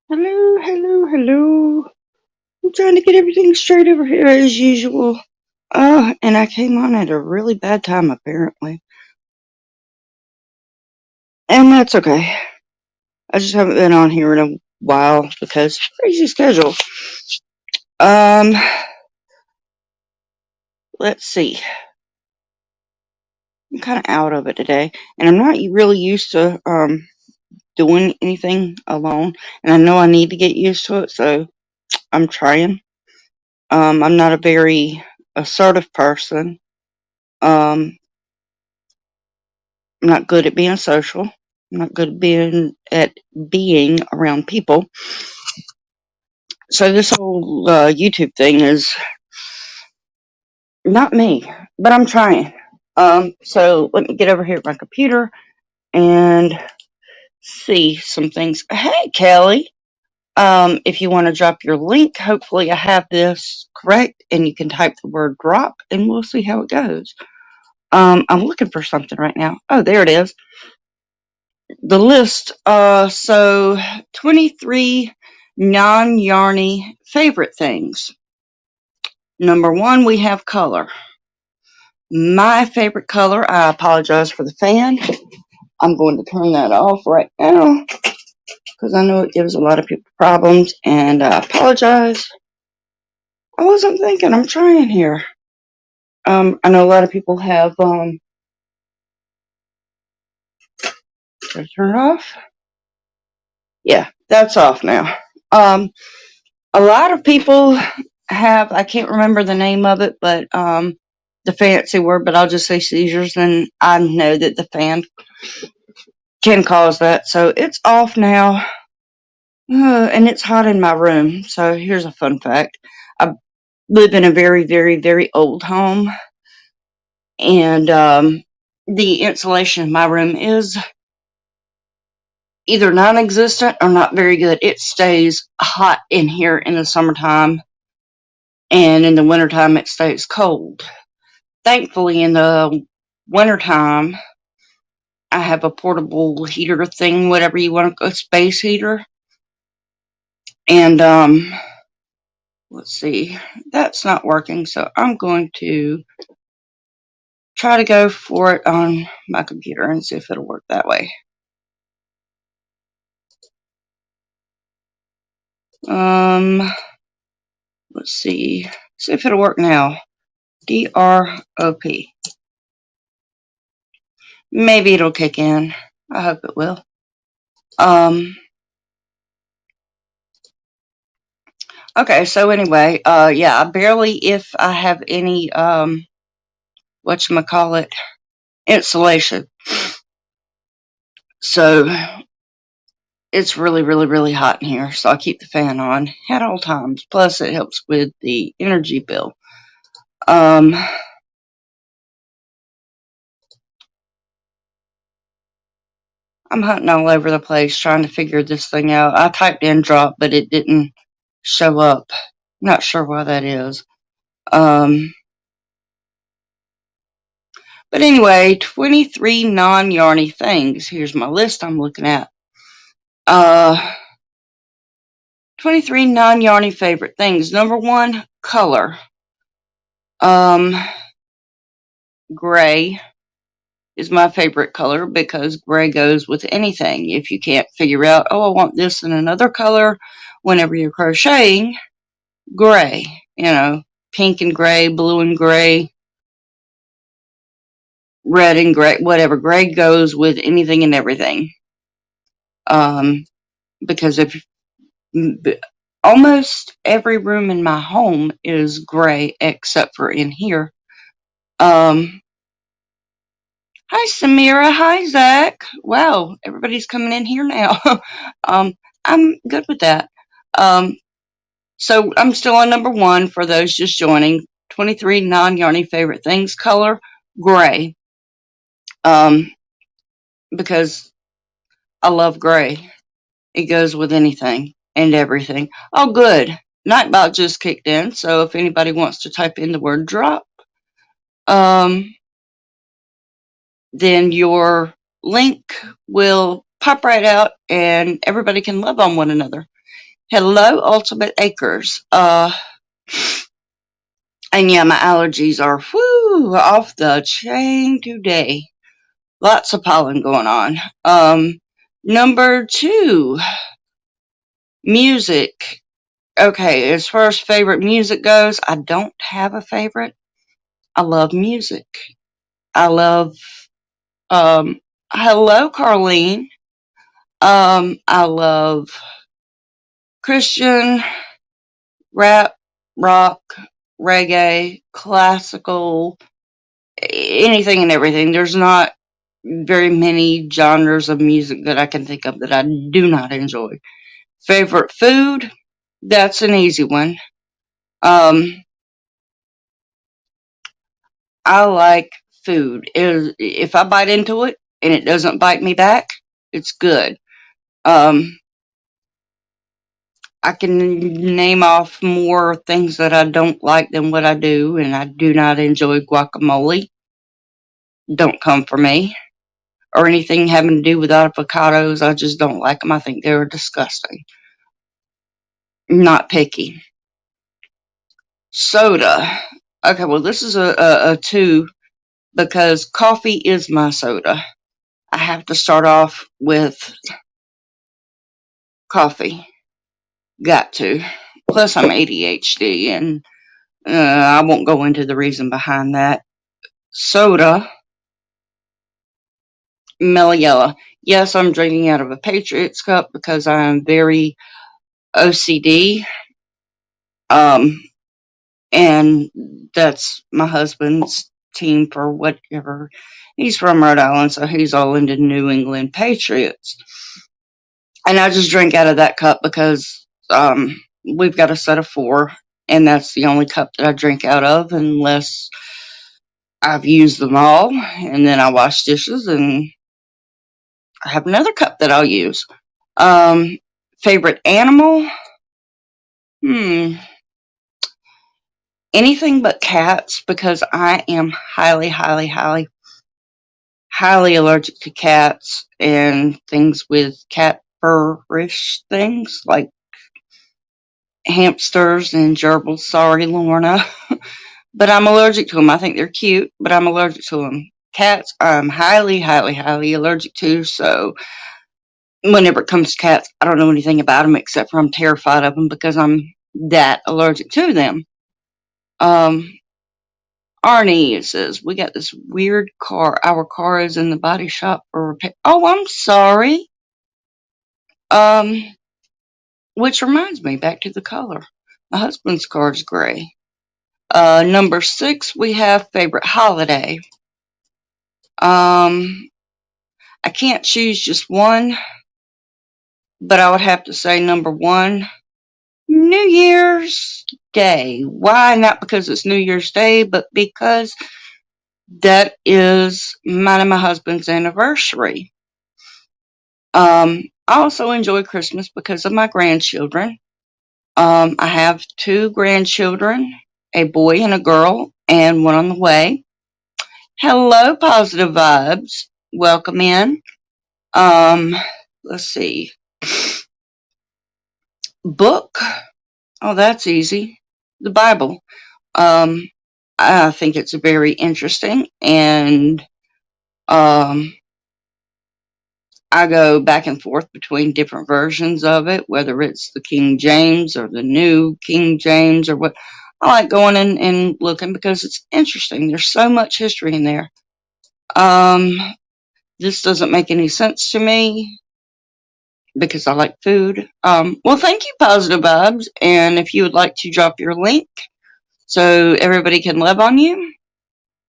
Hello, hello, hello. I'm trying to get everything straight over here as usual. And I came on at a really bad time apparently. And that's okay. I just haven't been on here in a while because crazy schedule. Um, let's see. I'm kind of out of it today, and I'm not really used to doing anything alone, and I know I need to get used to it, so I'm trying. I'm not a very assertive person. I'm not good at being social. I'm not good at being around people. So this whole YouTube thing is not me, but I'm trying. So let me get over here at my computer and see some things. Hey, Kelly. If you want to drop your link, hopefully I have this correct, and you can type the word drop, and we'll see how it goes. I'm looking for something right now. Oh, there it is. The list. So 23 non-yarny favorite things. Number one, we have color. My favorite color, I apologize for the fan. I'm going to turn that off right now because I know it gives a lot of people problems, and I apologize. I wasn't thinking, I'm trying here. I know a lot of people have, should I turn it off? Yeah, that's off now. A lot of people have, I can't remember the name of it, but the fancy word, but I'll just say seizures, and I know that the fan can cause that. So it's off now, and it's hot in my room. So here's a fun fact. I live in a very, very, very old home, and the insulation in my room is either non-existent or not very good. It stays hot in here in the summertime, and in the wintertime it stays cold. Thankfully, in the wintertime, I have a portable heater thing, whatever you want to go, space heater. And let's see, that's not working, so I'm going to try to go for it on my computer and see if it'll work that way. Let's see if it'll work now. DROP. Maybe it'll kick in. I hope it will. Okay, so anyway, yeah, I barely, if I have any, whatchamacallit, insulation. So it's really, really, really hot in here, so I keep the fan on at all times. Plus, it helps with the energy bill. I'm hunting all over the place trying to figure this thing out. I typed in drop, but it didn't show up. Not sure why that is. But anyway, 23 non-yarny things. Here's my list I'm looking at. 23 non-yarny favorite things. Number one, color. Gray is my favorite color because gray goes with anything. If you can't figure out, oh, I want this in another color, whenever you're crocheting, gray. You know, pink and gray, blue and gray, red and gray, whatever. Gray goes with anything and everything. Because if almost every room in my home is gray except for in here. Hi, Samira. Hi, Zach. Wow, everybody's coming in here now. I'm good with that. So I'm still on number one for those just joining. 23 non-yarny favorite things. Color, gray. Because I love gray. It goes with anything and everything. Oh, good. Nightbot just kicked in, so if anybody wants to type in the word drop, then your link will pop right out and everybody can love on one another. Hello, Ultimate Acres. And yeah, my allergies are off the chain today. Lots of pollen going on. Number 2, music. Okay, as far as favorite music goes, I don't have a favorite. I love music. I love, um, hello, Carlene. I love Christian, rap, rock, reggae, classical, anything and everything. There's not very many genres of music that I can think of that I do not enjoy. Favorite food? That's an easy one. Um, I like food. If I bite into it and it doesn't bite me back, it's good. Um, I can name off more things that I don't like than what I do, and I do not enjoy guacamole. Don't come for me. Or anything having to do with avocados, I just don't like them. I think they're disgusting. Not picky. Soda. Okay, well, this is a 2 because coffee is my soda. I have to start off with coffee. Got to. Plus, I'm ADHD, and I won't go into the reason behind that. Soda, mellow yellow. Yes, I'm drinking out of a Patriots cup because I am very OCD. Um, and that's my husband's team for whatever. He's from Rhode Island, so he's all into New England Patriots. And I just drink out of that cup because we've got a set of 4, and that's the only cup that I drink out of unless I've used them all, and then I wash dishes and I have another cup that I'll use. Um, Favorite animal? Hmm. Anything but cats because I am highly, highly, highly, highly allergic to cats and things with cat fur-ish things like hamsters and gerbils. Sorry, Lorna. But I'm allergic to them. I think they're cute, but I'm allergic to them. Cats, I'm highly, highly, highly allergic to. So whenever it comes to cats, I don't know anything about them except for I'm terrified of them because I'm that allergic to them. Um, Arnie, it says, we got this weird car. Our car is in the body shop for repair. Oh, I'm sorry. Um, which reminds me, back to the color. My husband's car is gray. Number 6, we have favorite holiday. I can't choose just one, but I would have to say number 1, New Year's Day. Why? Not because it's New Year's Day, but because that is mine and my husband's anniversary. I also enjoy Christmas because of my grandchildren. I have 2 grandchildren, a boy and a girl, and one on the way. Hello, Positive Vibes. Welcome in. Um, let's see. Book. Oh, that's easy. The Bible. Um, I think it's very interesting, and I go back and forth between different versions of it, whether it's the King James or the New King James or what. I like going in and looking because it's interesting. There's so much history in there. Um, this doesn't make any sense to me because I like food. Well, thank you, Positive Vibes. And if you would like to drop your link so everybody can love on you,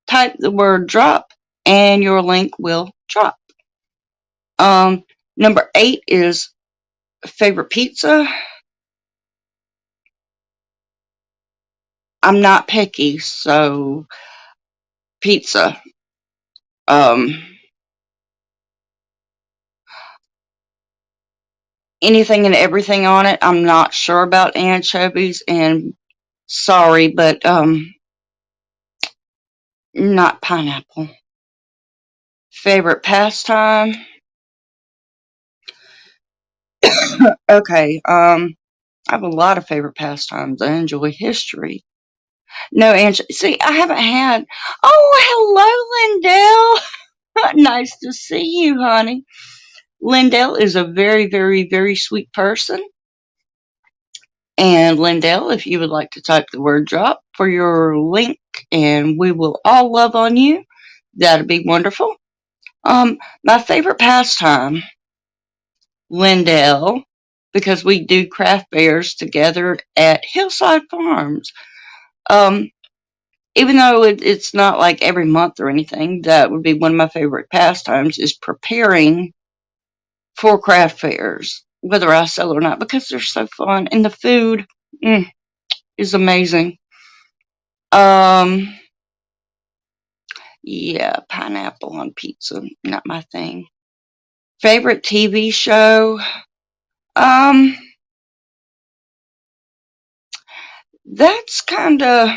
type the word drop and your link will drop. Number 8 is favorite pizza. I'm not picky, so pizza. Um, Anything and everything on it. I'm not sure about anchovies, and sorry, but not pineapple. Favorite pastime. Okay. I have a lot of favorite pastimes. I enjoy history. No, Angie. See, I haven't had. Oh, hello, Lindell. Nice to see you, honey. Lindell is a very, very, very sweet person. And Lindell, if you would like to type the word drop for your link, and we will all love on you, that'd be wonderful. My favorite pastime, Lindell, because we do craft fairs together at Hillside Farms. Um, Even though it's not like every month or anything, that would be one of my favorite pastimes is preparing for craft fairs, whether I sell or not, because they're so fun and the food is amazing. Um, yeah, pineapple on pizza, not my thing. Favorite TV show? Um, that's kind of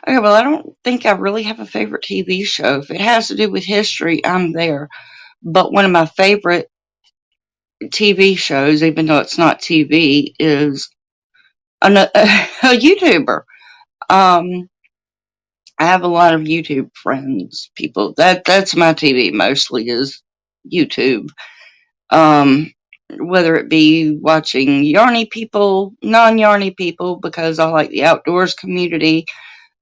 okay. Well, I don't think I really have a favorite TV show. If it has to do with history, I'm there. But one of my favorite TV shows, even though it's not TV, is a YouTuber. Um, I have a lot of YouTube friends, people. That's my TV mostly is YouTube. Um, whether it be watching yarny people, non-yarny people, because I like the outdoors community,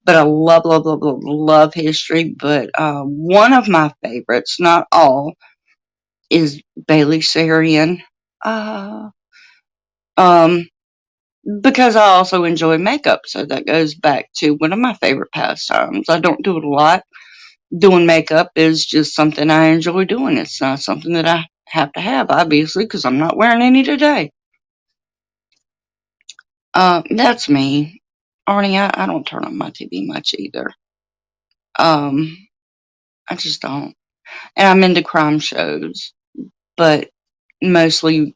but I love, love, love, love, love history. But one of my favorites, not all, is Bailey Sarian. Uh, um, because I also enjoy makeup, so that goes back to one of my favorite pastimes. I don't do it a lot. Doing makeup is just something I enjoy doing. It's not something that I have to have, obviously, because I'm not wearing any today. That's me. Arnie, I don't turn on my TV much either. Um, I just don't. And I'm into crime shows, but mostly,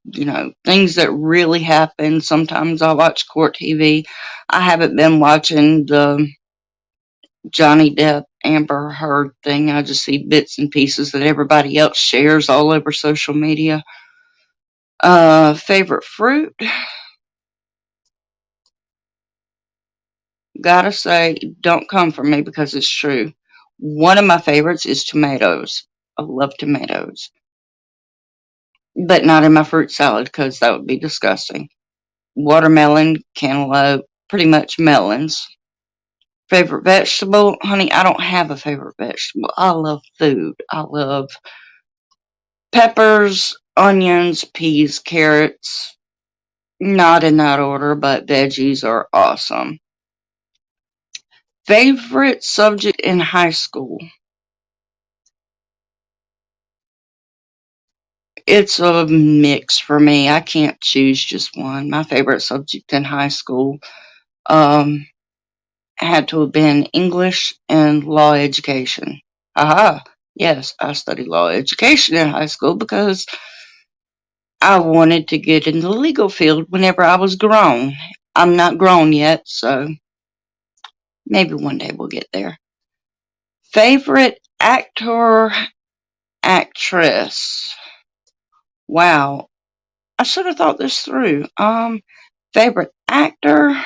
things that really happen. Sometimes I watch court TV. I haven't been watching the Johnny Depp Amber Heard thing. I just see bits and pieces that everybody else shares all over social media. Favorite fruit? Gotta say, don't come for me because it's true. One of my favorites is tomatoes. I love tomatoes, but not in my fruit salad because that would be disgusting. Watermelon, cantaloupe, pretty much melons. Favorite vegetable? Honey, I don't have a favorite vegetable. I love food. I love peppers, onions, peas, carrots. Not in that order, but veggies are awesome. Favorite subject in high school? It's a mix for me. I can't choose just one. My favorite subject in high school um, had to have been English and law education. Aha. Yes, I studied law education in high school because I wanted to get in the legal field whenever I was grown. I'm not grown yet, so maybe one day we'll get there. Favorite actor, actress. Wow, I should have thought this through. Favorite actor. I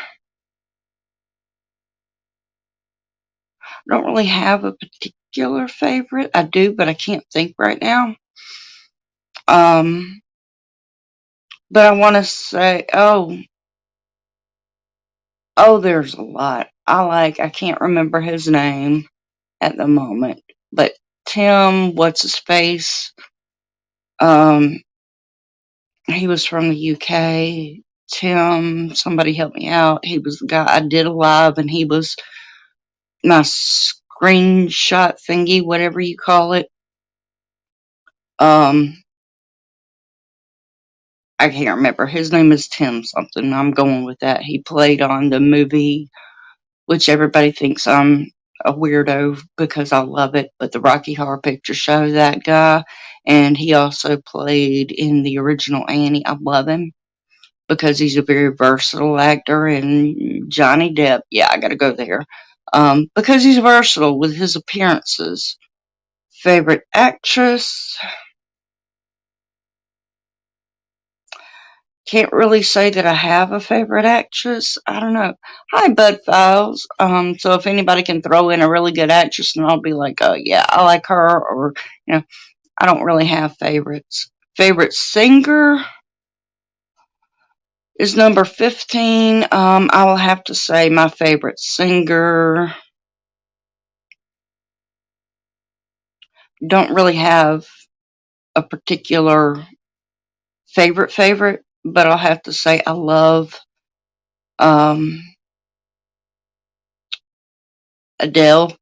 don't really have a particular favorite. I do, but I can't think right now. Um, but I want to say, there's a lot. I can't remember his name at the moment, but Tim, what's his face? Um, he was from the UK. Tim, somebody help me out. He was the guy I did a live, and he was my screenshot thingy, whatever you call it. Um, I can't remember. His name is Tim something. I'm going with that. He played on the movie, which everybody thinks I'm a weirdo because I love it, but the Rocky Horror Picture Show, that guy. And he also played in the original Annie. I love him because he's a very versatile actor. And Johnny Depp, yeah, I gotta go there. Because he's versatile with his appearances. Favorite actress? Can't really say that I have a favorite actress. I don't know. Hi, Bud Files. So if anybody can throw in a really good actress, then I'll be like, oh yeah, I like her. Or I don't really have favorites. Favorite singer is number 15. I will have to say my favorite singer. Don't really have a particular favorite, but I'll have to say I love um, Adele.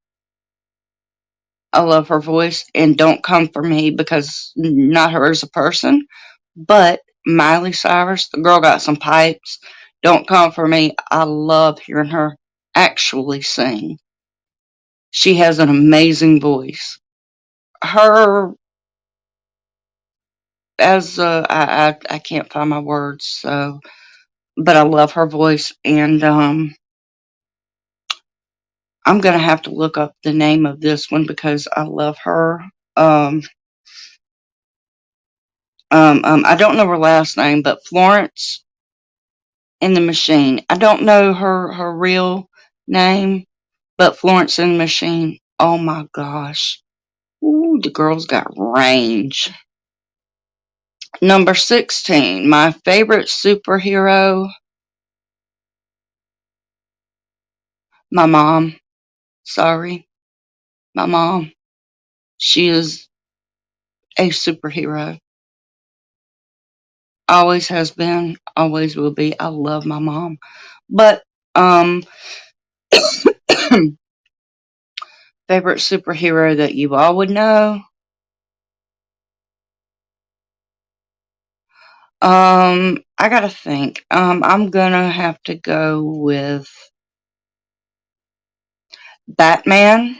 I love her voice, and don't come for me because not her as a person, but Miley Cyrus, the girl got some pipes. Don't come for me. I love hearing her actually sing. She has an amazing voice. Her as I can't find my words, so but I love her voice, and I'm gonna have to look up the name of this one because I love her. Um, I don't know her last name, but Florence in the Machine. I don't know her real name, but Florence in the Machine. Oh my gosh, ooh, the girl's got range. Number 16, my favorite superhero, my mom. Sorry, my mom. She is a superhero. Always has been, always will be. I love my mom. But um favorite superhero that you all would know? I gotta think. I'm gonna have to go with Batman.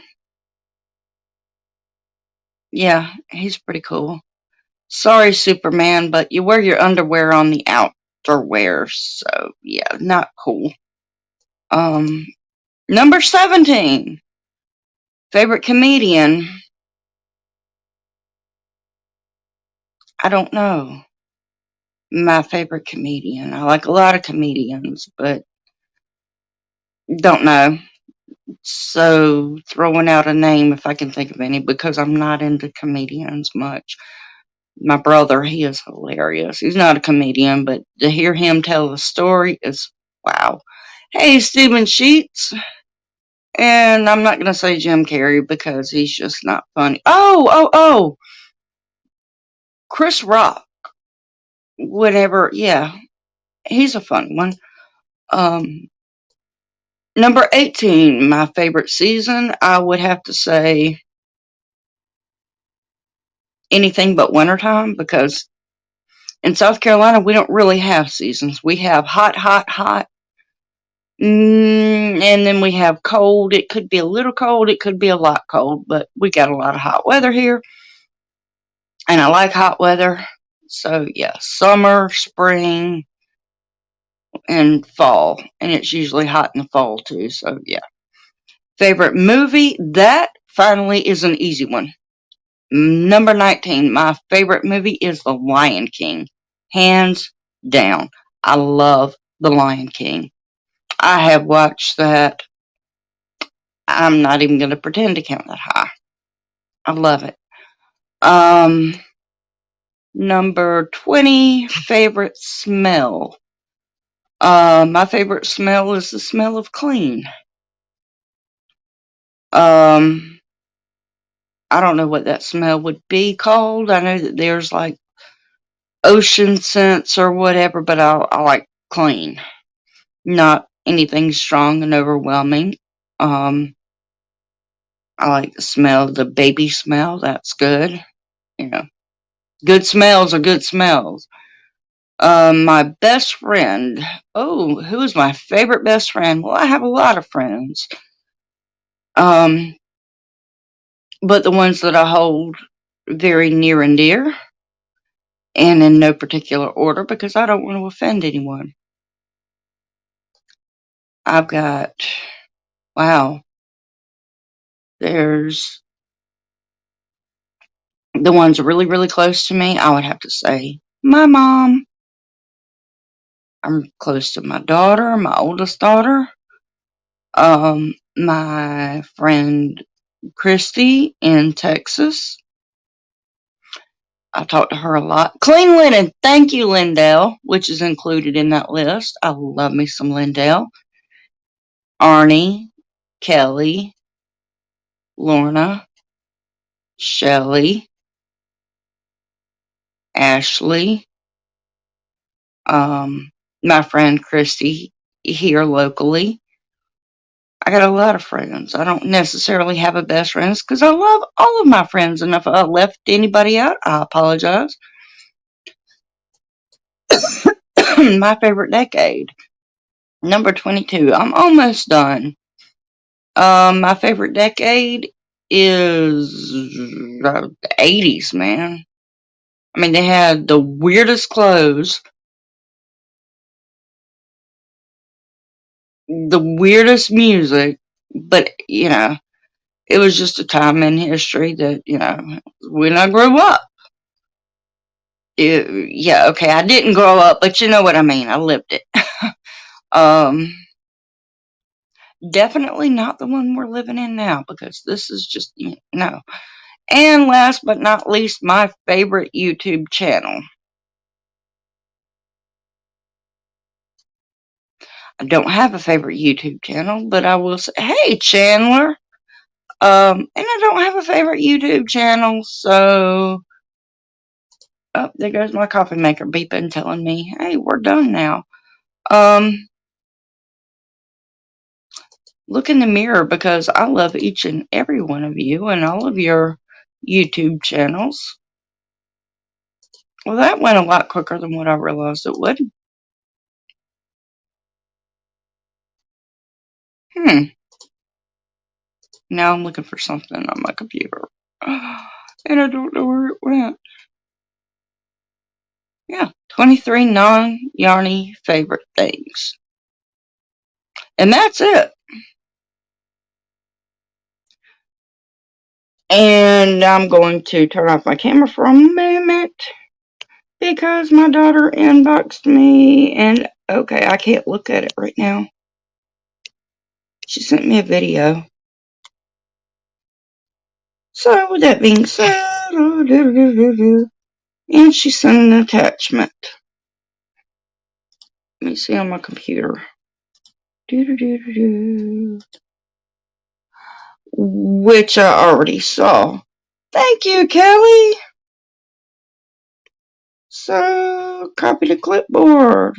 Yeah, he's pretty cool. Sorry, Superman, but you wear your underwear on the outerwear, so yeah, not cool. Um, number 17, favorite comedian. I don't know my favorite comedian. I like a lot of comedians, but don't know. So throwing out a name if I can think of any because I'm not into comedians much. My brother, he is hilarious. He's not a comedian, but to hear him tell a story is wow. Hey, Stephen Sheets. And I'm not going to say Jim Carrey because he's just not funny. Oh. Chris Rock. Whatever. Yeah, he's a fun one. Um, number 18, my favorite season, I would have to say anything but wintertime because in South Carolina, we don't really have seasons. We have hot, hot, hot. And then we have cold. It could be a little cold. It could be a lot cold, but we got a lot of hot weather here. And I like hot weather. So, yeah, summer, spring, and fall. And it's usually hot in the fall, too. So, yeah. Favorite movie? That finally is an easy one. Number 19, my favorite movie is The Lion King. Hands down. I love The Lion King. I have watched that. I'm not even going to pretend to count that high. I love it. Um, number 20, favorite smell. My favorite smell is the smell of clean. Um, I don't know what that smell would be called. I know that there's like ocean scents or whatever, but I like clean, not anything strong and overwhelming. Um, I like the smell, the baby smell. That's good. You know, good smells are good smells. My best friend. Oh, who is my favorite best friend? Well, I have a lot of friends. Um, but the ones that I hold very near and dear, and in no particular order because I don't want to offend anyone. I've got, wow, there's the ones really, really close to me. I would have to say my mom. I'm close to my daughter, my oldest daughter. My friend Christy in Texas. I talk to her a lot. Clean linen. Thank you, Lindell, which is included in that list. I love me some Lindell. Arnie, Kelly, Lorna, Shelly, Ashley, my friend Christy here locally. I got a lot of friends. I don't necessarily have a best friends because I love all of my friends. And if I left anybody out, I apologize. My favorite decade, number 22. I'm almost done. My favorite decade is the 80s, man. I mean, they had the weirdest clothes, the weirdest music, but, it was just a time in history that, when I grew up, yeah, okay, I didn't grow up, but you know what I mean. I lived it. um, Definitely not the one we're living in now because this is just, no. And last but not least, my favorite YouTube channel. I don't have a favorite YouTube channel, but I will say, hey, Chandler. And I don't have a favorite YouTube channel, so oh, there goes my coffee maker beeping, telling me, hey, we're done now. Look in the mirror because I love each and every one of you and all of your YouTube channels. Well, that went a lot quicker than what I realized it would. Now I'm looking for something on my computer. And I don't know where it went. Yeah, 23 non-yarny favorite things. And that's it. And I'm going to turn off my camera for a moment because my daughter inboxed me and okay, I can't look at it right now. She sent me a video. So with that being said, and she sent an attachment. Let me see on my computer. Which I already saw. Thank you, Kelly. So, copy the clipboard.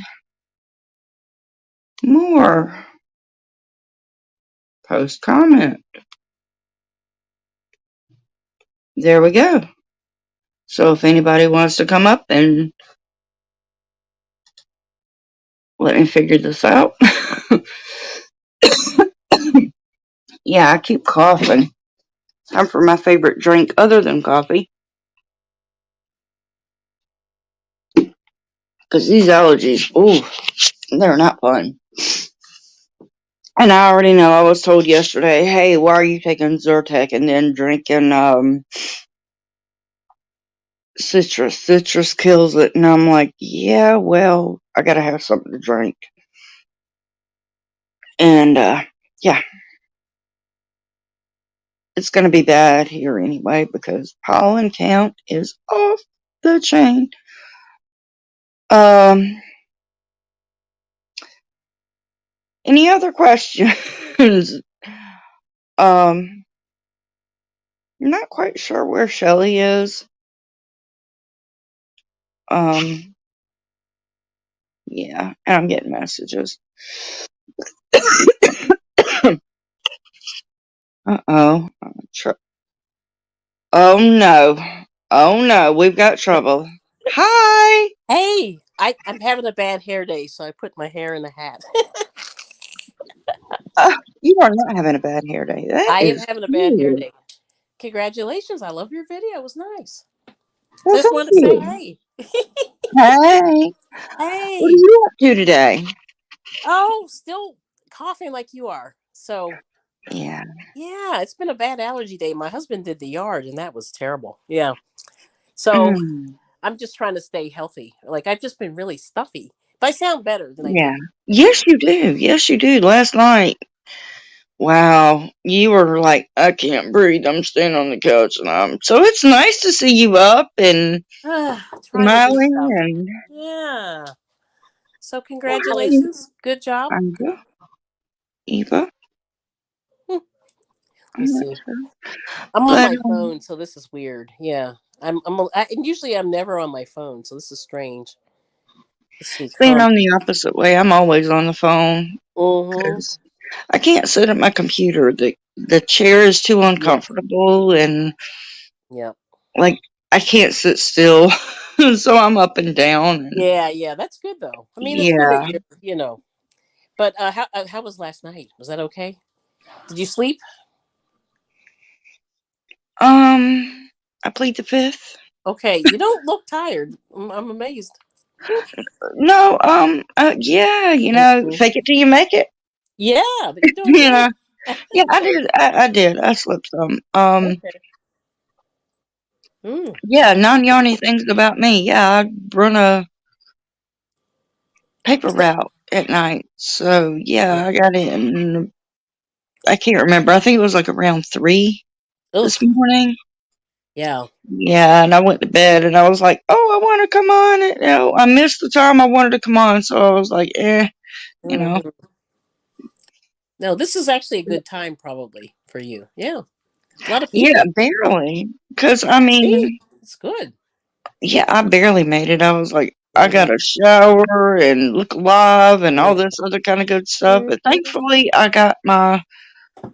More. Post comment. There we go. So if anybody wants to come up and let me figure this out. Yeah, I keep coughing. Time for my favorite drink other than coffee. Because these allergies, ooh, they're not fun. And I already know, I was told yesterday, hey, why are you taking Zyrtec and then drinking citrus? Citrus kills it. And I'm like, yeah, well, I gotta have something to drink. And, yeah. It's gonna be bad here anyway because pollen count is off the chain. Any other questions? Not quite sure where Shelly is. Yeah, and I'm getting messages. Uh-oh. Oh no. Oh no, we've got trouble. Hi! Hey, I'm having a bad hair day, so I put my hair in a hat. You are not having a bad hair day. That I am is having a bad hair good. day. Congratulations. I love your video. It was nice. Well, Just thank wanted to say you. hey. Hey. What are Hey. you up to today? Oh, still coughing like you are. So, Yeah. yeah, it's been a bad allergy day. My husband did the yard, and that was terrible. Yeah. So, Mm. I'm just trying to stay healthy. Like, I've just been really stuffy. But I sound better than I did. Yeah. Yes, you do. Yes, you do. Last night, wow, you were like, I can't breathe. I'm staying on the couch, and so it's nice to see you up and Trying to do smiling stuff. and Yeah. So well, how are you? congratulations. Good job. Eva, Eva, Let me I'm not see. sure, I'm on but my phone, so this is weird. Yeah. And usually I'm never on my phone, so this is strange. Let's see. being on the opposite way, I'm always on the phone Mm-hmm. because I can't sit at my computer. The chair is too Yep. uncomfortable, and Yep. like I can't sit still, so I'm up and down, and Yeah, yeah. That's good though. I mean, it's good that yeah. you're. But how was last night? Was that okay? Did you sleep? I plead the fifth. Okay. You don't look tired. I'm amazed. No, yeah, Mhm. fake it till you make it. Yeah, but you're doing You good. know, yeah, I did. I did. I slept some. Okay. Mm. Yeah, non-yarny things about me. Yeah, I run a paper route at night. So Yeah. yeah, I got in. I can't remember. I think it was like around 3 this Oof. morning. Yeah. Yeah, and I went to bed and I was like, oh, I want to come on. I missed the time I wanted to come on, so I was like, you know, Hmm. No, this is actually a good time probably for you. Yeah. A lot of yeah, people. barely. Because I See, mean, it's good. yeah, I barely made it. I was like, I Hmm. got to shower and look alive and all Yeah. this other kind of good stuff. Hmm. But thankfully, I got my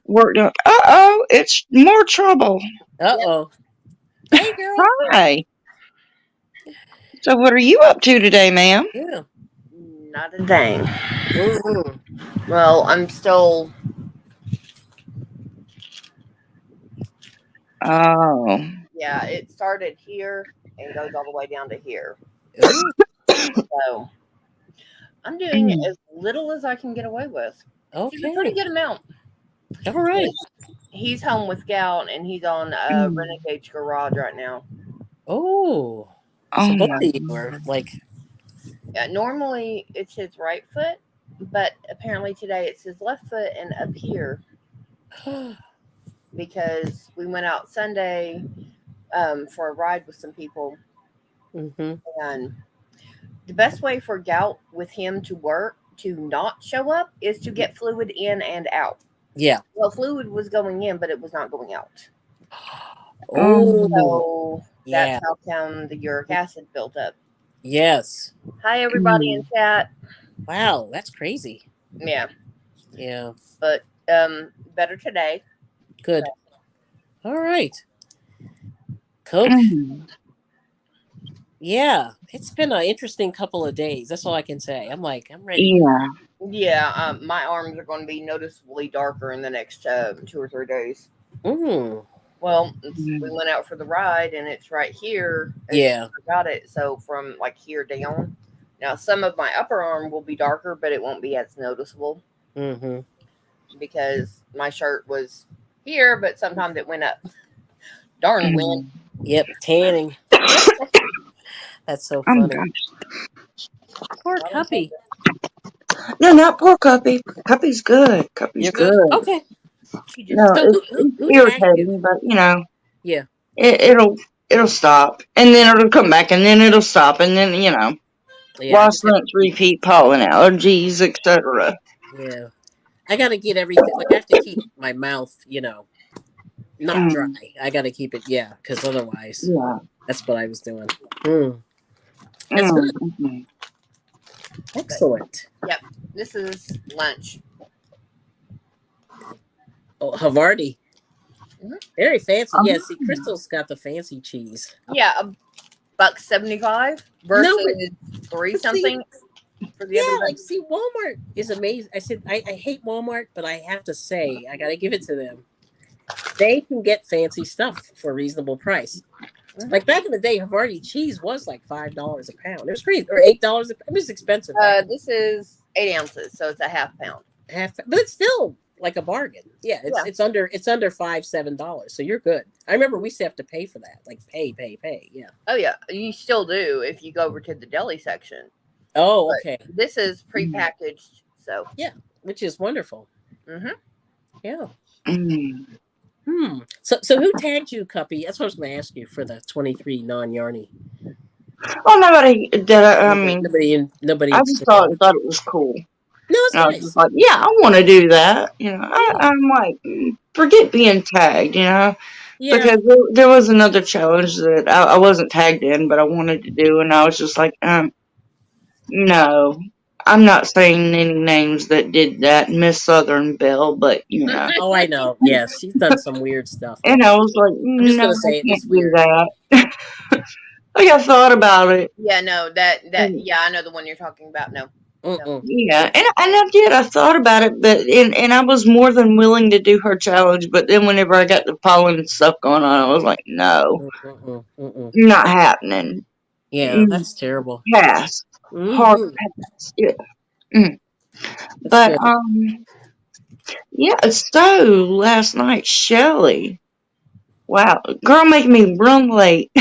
work done. Uh-oh, it's more trouble. Yep. Uh-oh. Hey, girl. Hi. So what are you up to today, ma'am? Yeah. Not a thing. Hmm. Well, I'm still. Oh. Yeah, it started here and goes all the way down to here. Ooh. So I'm doing Mm. as little as I can get away with. It's a pretty Okay. good amount. All right. He's home with Scout and he's on Mm. Renegade's garage right now. Oh. So both Oh. of you are like, Yeah, normally it's his right foot, but apparently today it's his left foot and up here because we went out Sunday for a ride with some people. mm-hmm. And the best way for gout with him to work to not show up is to get fluid in and out. Yeah. Well, fluid was going in, but it was not going out. Oh, Oh. So that's yeah. how come the uric acid built up. Yes. Hi, everybody in Mm. chat. Wow, that's crazy. Yeah, Yeah. but better today. So Good. All right. Coke. Mm. Yeah. It's been an interesting couple of days. That's all I can say. I'm ready. Yeah. yeah, my arms are going to be noticeably darker in the next 2 or 3 days. Mm. Well, we Mm. went out for the ride, and it's right here. Yeah. I got it. So from like here down. Now some of my upper arm will be darker, but it won't be as noticeable Mm-hmm. because my shirt was here, but sometimes it went up. Darn wind. Mm. Yep. Tanning. That's so Oh my funny. gosh. Poor I don't take Cuppy. it. No, not poor Cuppy. Cuppy's good. Cuppy's You're good? good. Okay. She just No, So it's who tagged you? irritating, but Yeah. it'll stop, and then it'll come back, and then it'll stop, and then Yeah. I wash, just have to rinse, keep. repeat, pollen allergies, etc. Yeah. I got to get everything. Like I have to keep my mouth, not dry. Mm. I got to keep it. Yeah, because otherwise, Yeah. that's what I was doing. Mm. That's Mm. good. Mm. but Excellent. yep. This is lunch. Oh, Havarti. Mhm. Very fancy. Oh, Yeah, see, Crystal's got the fancy cheese. Yeah, $1.75 No, versus three but see, something for the yeah, other like one. see, Walmart is amazing. I said I hate Walmart, but I have to say I got to give it to them. They can get fancy stuff for a reasonable price. Mhm. Like back in the day, Havarti cheese was like $5 a pound. It was pretty, or $8. It was expensive back This is 8 ounces, so it's a half pound. half, but it's still like a bargain. Yeah, Yeah. it's under $5-7. So you're good. I remember we used to have to pay for that, like pay. Yeah. Oh yeah, you still do if you go over to the deli section. Oh, But okay. this is prepackaged, so Yeah, which is wonderful. hmm Yeah. Mm. So who tagged you, Cuppy? That's what I was going to ask you for the 23 non-yarny. Well, nobody did. I mean, Nobody I in just particular. thought it was cool. No, it's And I was just nice. like, yeah, I want to do that. Yeah. I'm like, forget being tagged, Yeah. because there was another challenge that I wasn't tagged in, but I wanted to do, and I was just like, no, I'm not saying any names that did that, Miss Southern Belle, but Oh, I know. Yes, she's done some weird stuff. Yeah. and I was like, I'm just no, going to I say it. It's can't do weird. that. Like I thought about it, yeah, no, that and yeah, I know the one you're talking about. No, no. Mm-mm. yeah, and I did. I thought about it, but and I was more than willing to do her challenge. But then whenever I got the pollen stuff going on, I was like, no, Mm-mm. Mm-mm. not happening. Yeah, Mm, that's terrible. Pass, hard Mm-hmm. pass. Yeah. Mm. That's But good. yeah. So last night, Shelly, wow, girl, making me run late.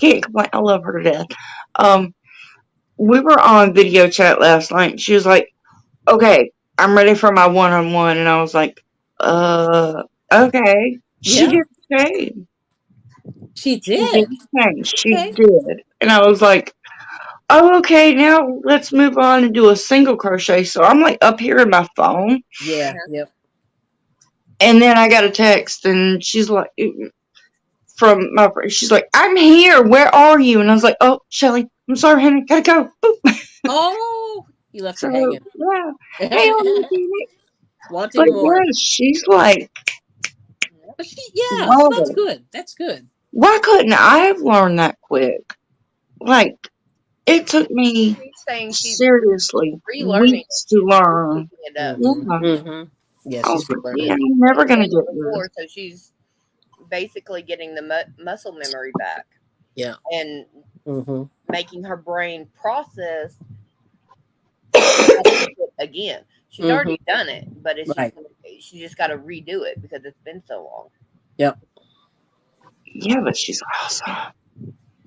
Can't complain. I love her to death. Um, we were on video chat last night. And she was like, "Okay, I'm ready for my one-on-one," and I was like, okay." She Yeah, did the same. she She did did. the same. She Okay. did, and I was like, "Oh, okay. Now let's move on and do a single crochet." So I'm like up here in my phone, Yeah. Uh-huh. Yep. and then I got a text, and she's like, from my friend, she's like, "I'm here. Where are you?" And I was like, "Oh, Shelly, I'm sorry, honey. Gotta go." Boop. Oh, you left So her hanging. yeah. Hey, on the but Wanting more. yeah, she's like, But yeah, so that's whoa. good. That's good. Why couldn't I have learned that quick? Like, it took me She's saying she's seriously relearning it. weeks to She's learn. picking it up. Mm-hmm. Yeah. Mm-hmm. Yeah, I she's was like, yeah, relearning. I'm never She's gonna done get it this. before, so she's basically getting the muscle memory back Yeah. and Mm-hmm. making her brain process how to do it again. She's Mm-hmm. already done it, but it's just Right. she just got to redo it because it's been so long. Yep. Yeah, but she's awesome.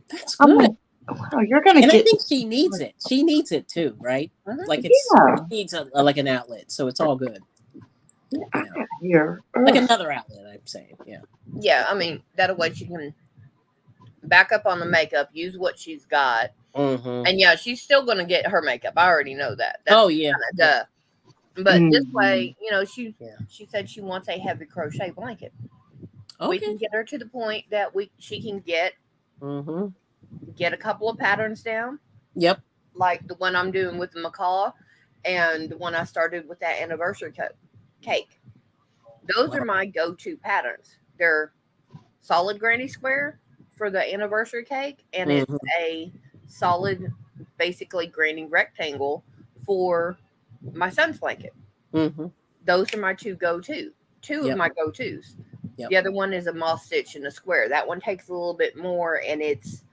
That's I'm good. like, wow, you're gonna And I get think she needs it. She needs it too, right? Uh-huh. Like yeah. she needs like an outlet, so it's all good. I You know, got here. like Ugh. another outlet. I'm saying, yeah. Yeah, I mean that way she can back up on the makeup, use what she's got, Mm-hmm. and yeah, she's still gonna get her makeup. I already know that. That's Oh yeah. kind of duh. But this way, Mhm. Yeah. she said she wants a heavy crochet blanket. We Okay. can get her to the point that she can Mm-hmm. get a couple of patterns down, Yep. like the one I'm doing with the macaw, and the one I started with that anniversary cake. Those are Wow. my go-to patterns. They're solid granny square for the anniversary cake, and it's Mm-hmm. a solid, basically granny rectangle for my son's blanket. Mm-hmm. Those are my two of Yep. my go-tos. Yep. The other one is a moss stitch in a square. That one takes a little bit more, and it's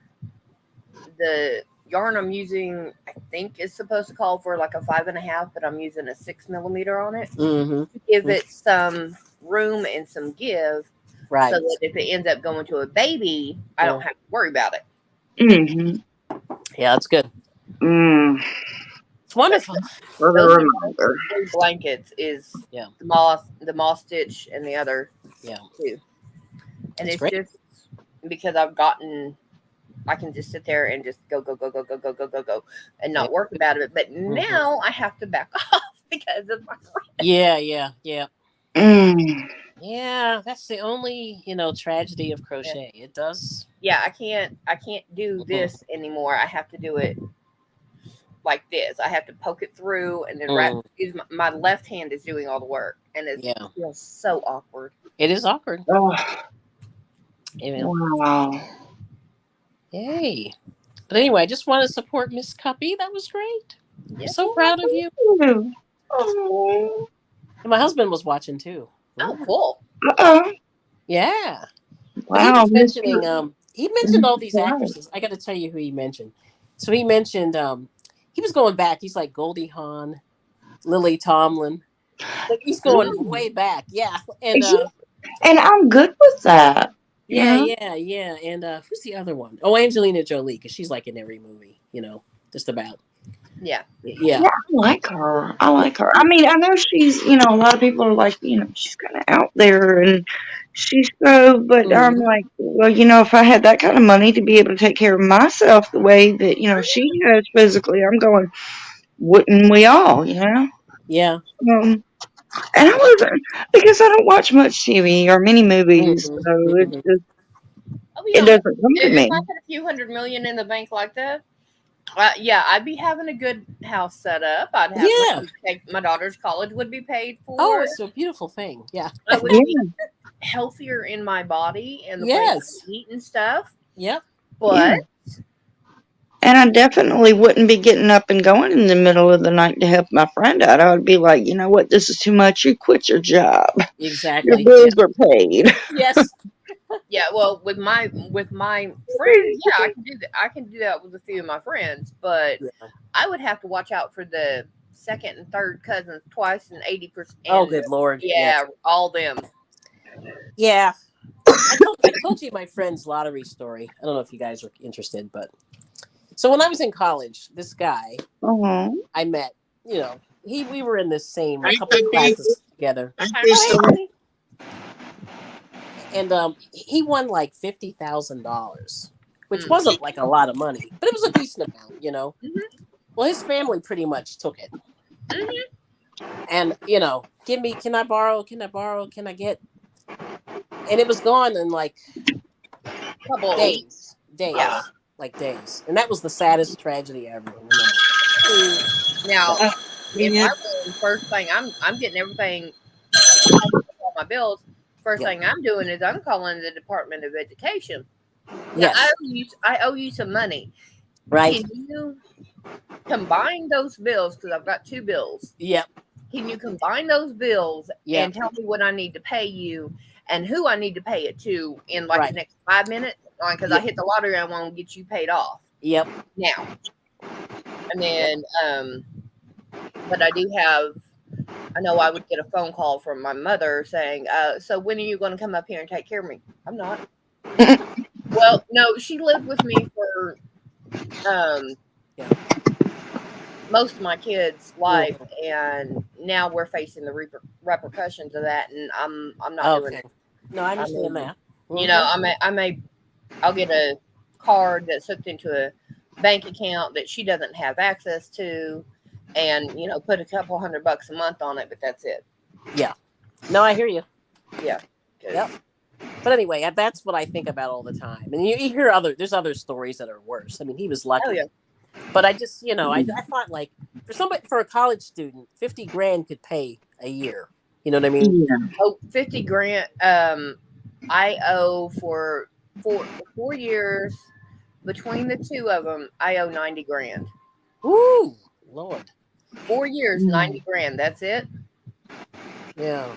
the yarn I'm using. I think is supposed to call for like a 5.5, but I'm using a 6 millimeter on it Mm-hmm. to give it some room and some give, Right. so that if it ends up going to a baby, I don't have to worry about it. Mhm. Yeah, that's good. Mm. It's wonderful. For the Those are reminder. my 3 blankets is Yeah. the moss stitch and the other Yeah. 2. And That's it's great. just because I can just sit there and just go and not Yeah. work about it. But now I have to back off because of my friend. Yeah. Yeah. Yeah. Mm. Yeah. That's the only tragedy of crochet. It does. Yeah, I can't do this anymore. I have to do it like this. I have to poke it through and then wrap. My left hand is doing all the work, and it Yeah. feels so awkward. It is awkward. Oh, Amen. wow. Yay. But anyway, I just want to support Miss Cuppy. That was great. I'm so proud of you. Oh. And my husband was watching too. Oh, cool. Uh-oh. Yeah. But he Wow, was mentioning he mentioned all these Wow. actresses. I got to tell you who he mentioned. So he mentioned he was going back. He's like Goldie Hawn, Lily Tomlin. Like he's going way back. Yeah. And Yeah, and I'm good with that. yeah. And who's the other one? Oh, Angelina Jolie, because she's like in every movie. just about. Yeah. Yeah. Yeah, I like her. I like her. I mean, I know she's, a lot of people are like, she's kind of out there and she's so, but I'm Mhm. like, well, if I had that kind of money to be able to take care of myself the way that, she has physically, I'm going, wouldn't we all, Yeah. Um, and I wasn't, because I don't watch much TV or many movies, Mhm. so Mhm. I'll be it honest. doesn't come to If I me. had a few $100 million in the bank like that, yeah, I'd be having a good house set up. I'd have Yeah. my daughter's college would be paid Oh, for. it's a beautiful thing. Yeah. I would be Yeah, healthier in my body and the way Yes. I eat and stuff. Yep. yeah. But And I definitely wouldn't be getting up and going in the middle of the night to help my friend out. I would be like, you know what, this is too much. You quit your job. Your Exactly. Yeah. bills are paid. Yes. yeah, well, with my friends, yeah, I can do that. I can do that with a few of my friends, but Yeah. I would have to watch out for the second and third cousins twice and 80%. Oh, And good Lord. yeah, all them. Yeah. I told you my friend's lottery story. I don't know if you guys are interested, but so when I was in college, this guy Oh, I met, we were in the same Hi, couple of Peggy. classes together. Hi, Hi, Oh, hey, Crystal. honey. And he won like $50,000, which Mm. wasn't like a lot of money, but it was a decent amount. Mhm. Well, his family pretty much took it, Mhm. and give me, can I borrow? Can I borrow? Can I get? And it was gone in like Couple of weeks. days, Yeah. like days, and that was the saddest tragedy I ever remember. Now, But, if Yeah. I win, first thing I'm getting everything, all my bills. First yeah, thing I'm doing is I'm calling the Department of Education. Now yes, I owe you some money. right, Can you combine those bills? Because I've got two bills. yep, Can you combine those bills yep, and tell me what I need to pay you and who I need to pay it to in like the right, next 5 minutes? Because I yep, hit the lottery, I want to get you paid off yep, now. And yep. then, but I do have. I know I would get a phone call from my mother saying, "So when are you going to come up here and take care of me?" I'm not. Well, no, she lived with me for um, Yeah. most of my kids' life, Mhm. and now we're facing the repercussions of that, and I'm not doing Okay. it. No, I I understand mean, that. I'll get a card that's hooked into a bank account that she doesn't have access to, and put a couple $100 a month on it, but that's it. Yeah. No, I hear you. Yeah. 'Cause- Yep. But anyway, that's what I think about all the time. And you hear there's other stories that are worse. I mean, he was lucky. Oh yeah. But I just, I thought like for a college student, 50 grand could pay a year. You know what I mean? yeah. Oh, 50 grand. I owe for 4 years between the two of them. I owe 90 grand. Ooh, Lord. 4 years, 90 grand. That's it. Yeah.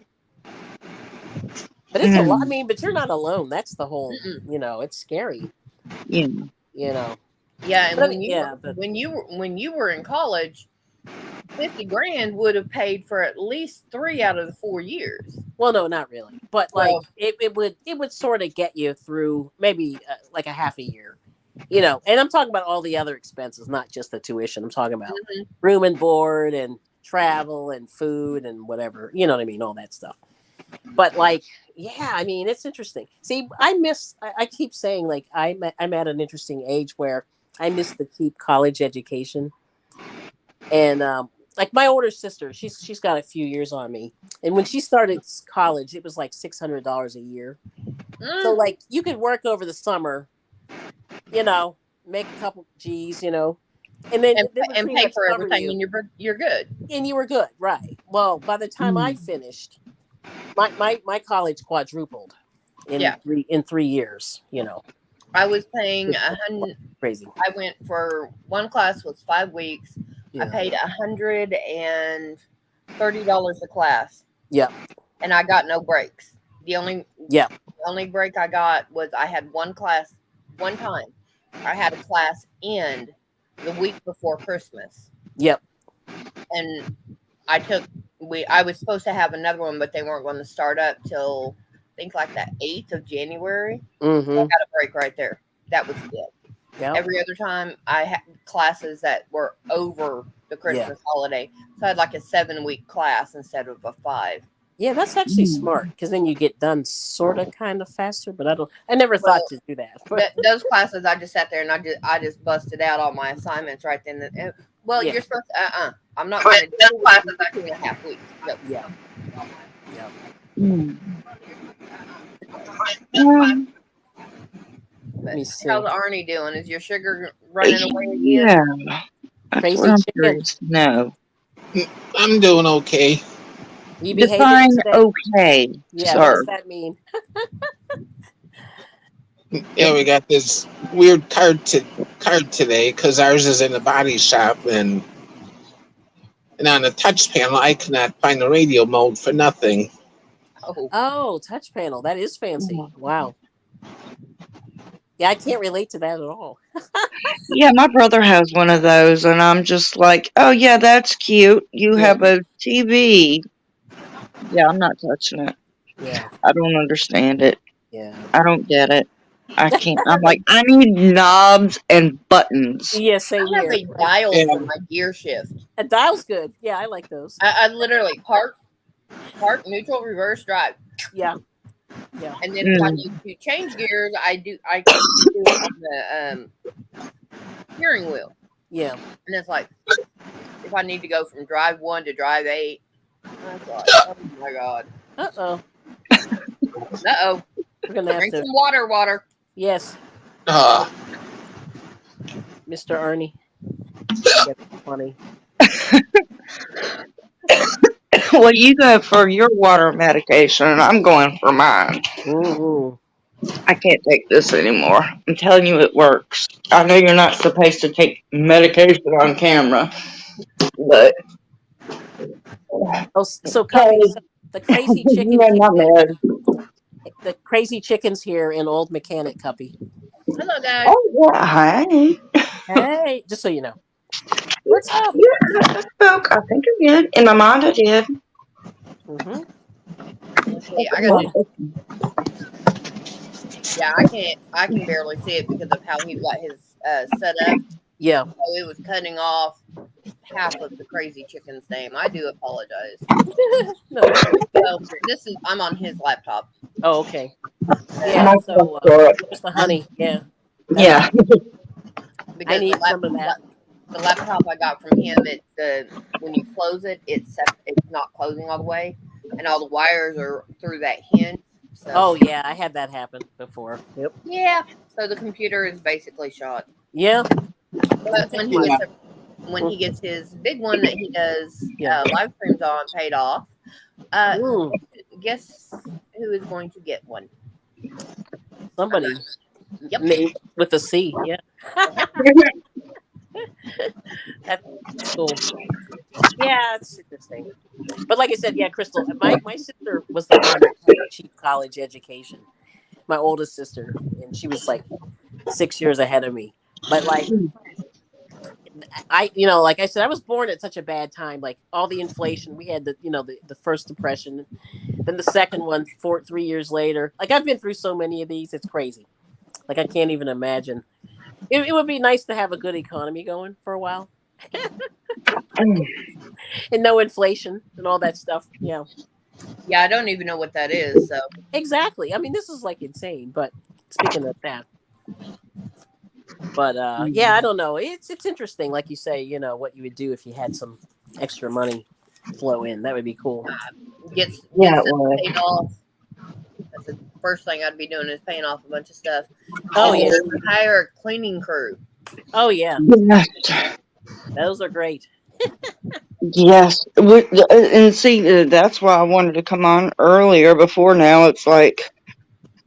But it's a lot. I mean, but you're not alone. That's the whole, Mm-mm. it's scary. Yeah. Yeah, and But, when you were in college, 50 grand would have paid for at least 3 out of the 4 years. well, no, not really. But like Well, it would sort of get you through maybe like a half a year. And I'm talking about all the other expenses, not just the tuition. I'm talking about mhm. room and board and travel and food and whatever. You know what I mean? All that stuff. But like, yeah, I mean, it's interesting. See, I keep saying like I'm at an interesting age where I miss the cheap college education. And like my older sister, she's got a few years on me. And when she started college, it was like $600 a year. So like you could work over the summer, make a couple G's, and then and, they would and pretty pay much for cover everything, you, and you're good. and you were good, right? Well, by the time I finished, my college quadrupled in Yeah. 3 years. I was paying Crazy. I went for one class was 5 weeks. I Yeah. paid $130 a class. Yeah. And I got no breaks. The only Yeah. break I got was I had one class one time. I had a class end the week before Christmas. Yep. And I was supposed to have another one, but they weren't going to start up till I think like the 8th of January. Mm-hmm. So I got a break right there. That was it. Yeah. Every other time classes that were over the Christmas holiday. So I had like a 7-week class instead of a 5. Yeah, that's actually smart because then you get done sort of kind of faster. But I never thought to do that. But Those classes, I just sat there and I just busted out all my assignments right then. Well, you're supposed to. I'm not going to do classes 2.5 weeks. Nope. Yeah. Let me see. How's Arnie doing? Is your sugar running away again? Yeah. That's Crazy what I'm chicken. curious to know. I'm doing okay. You behaving Define today? okay, Yeah, sir. what does that mean? Yeah, we got this weird card today because ours is in the body shop, and on the touch panel I cannot find the radio mode for nothing. Oh, touch panel. That is fancy. Wow. Yeah, I can't relate to that at all. Yeah, my brother has one of those, and I'm just like, oh, yeah, that's cute. You have a TV. Yeah, I'm not touching it. Yeah. I don't understand it. Yeah. I don't get it. I can't. I'm like, I need knobs and buttons. Yeah, same I have here. a dial for my gear shift. A dial's good. Yeah, I like those. I literally park, neutral, reverse, drive. Yeah. And then if I need to change gears, I can do it on the steering wheel. Yeah. And it's like, if I need to go from drive 1 to drive 8, that's like, oh my God. Uh-oh. We're going to have Drink to. some water. Yes. Mr. Ernie. That's funny. Well, you go for your water medication, and I'm going for mine. Mm-hmm. I can't take this anymore. I'm telling you, it works. I know you're not supposed to take medication on camera, but So Cubby, the crazy chicken. The crazy chicken's here in Old Mechanic, Cuppy. Hello, guys. Oh, yeah, hi. Hey, just so you know. What's up? Yeah, I spoke. I think I did. In my mind, I did. Mm-hmm. I can barely see it because of how he got his set up. Yeah. So it was cutting off half of the crazy chicken's name. I do apologize. No. So I'm on his laptop. Oh, okay. Yeah. So there's the honey. Yeah. Yeah. Because I need some of that. The laptop I got from him, when you close it, it's not closing all the way, and all the wires are through that hinge. So. Oh yeah, I had that happen before. Yep. Yeah. So the computer is basically shot. Yeah. But when he gets his big one that he does live streams on paid off, guess who is going to get one? Somebody. Yep. Named with a C. Yeah. That's cool. Yeah, it's interesting. But like I said, yeah, Crystal, my sister was the one that had a cheap college education. My oldest sister, and she was like 6 years ahead of me. But like like I said, I was born at such a bad time. Like all the inflation, we had the first depression, then the second one 3 years later. Like I've been through so many of these, it's crazy. Like I can't even imagine. It would be nice to have a good economy going for a while. And no inflation and all that stuff. Yeah. Yeah, I don't even know what that is. So exactly. I mean, this is like insane. But speaking of that, but yeah, I don't know. It's interesting, like you say. What you would do if you had some extra money flow in. That would be cool. Get paid off. That's the first thing I'd be doing is paying off a bunch of stuff. Oh yeah. Hire a cleaning crew. Oh yeah. Yes. Those are great. Yes. And see, that's why I wanted to come on earlier. Before now, it's like,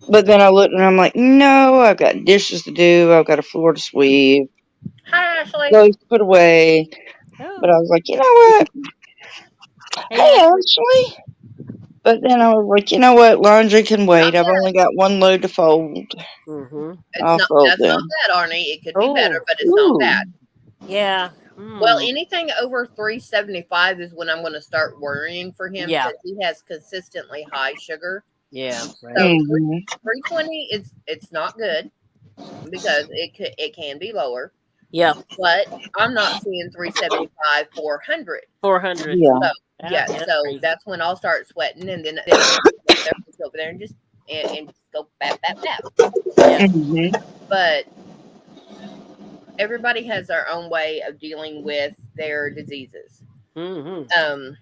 but then I looked and I'm like, no, I've got dishes to do. I've got a floor to sweep. Hi, Ashley. Clothes to put away. Oh. But I was like, you know what? Hey, Ashley. But then I was like, you know what? Laundry can wait. I've only got one load to fold. Mm-hmm. That's not bad, Arnie. It could be better, but it's not bad. Yeah. Well, anything over 375 is when I'm going to start worrying for him because he has consistently high sugar. Yeah. Right. So 320, it's not good because it can be lower. Yeah, but I'm not seeing 375, 400. 400. Yeah. So Yeah, yeah, that's so crazy. that's when I'll start sweating, and then I'll just go over there and just go bap bap bap. Yeah. Hmm. But everybody has their own way of dealing with their diseases. Mm-hmm.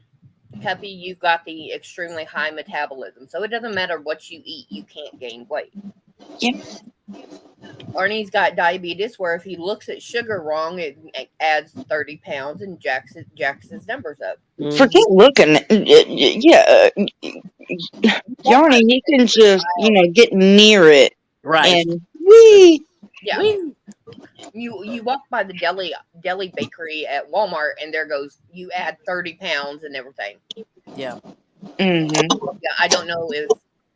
Cuppy, you've got the extremely high metabolism, so it doesn't matter what you eat, you can't gain weight. Yep. Arnie's got diabetes, where if he looks at sugar wrong, it adds 30 pounds and jacks his numbers up. Forget looking. Yeah, Yarny, you can just, get near it. Right. And wee. Yeah. Whee! You walk by the deli bakery at Walmart, and there goes, you add 30 pounds and everything. Yeah. Hmm. Yeah, I don't know if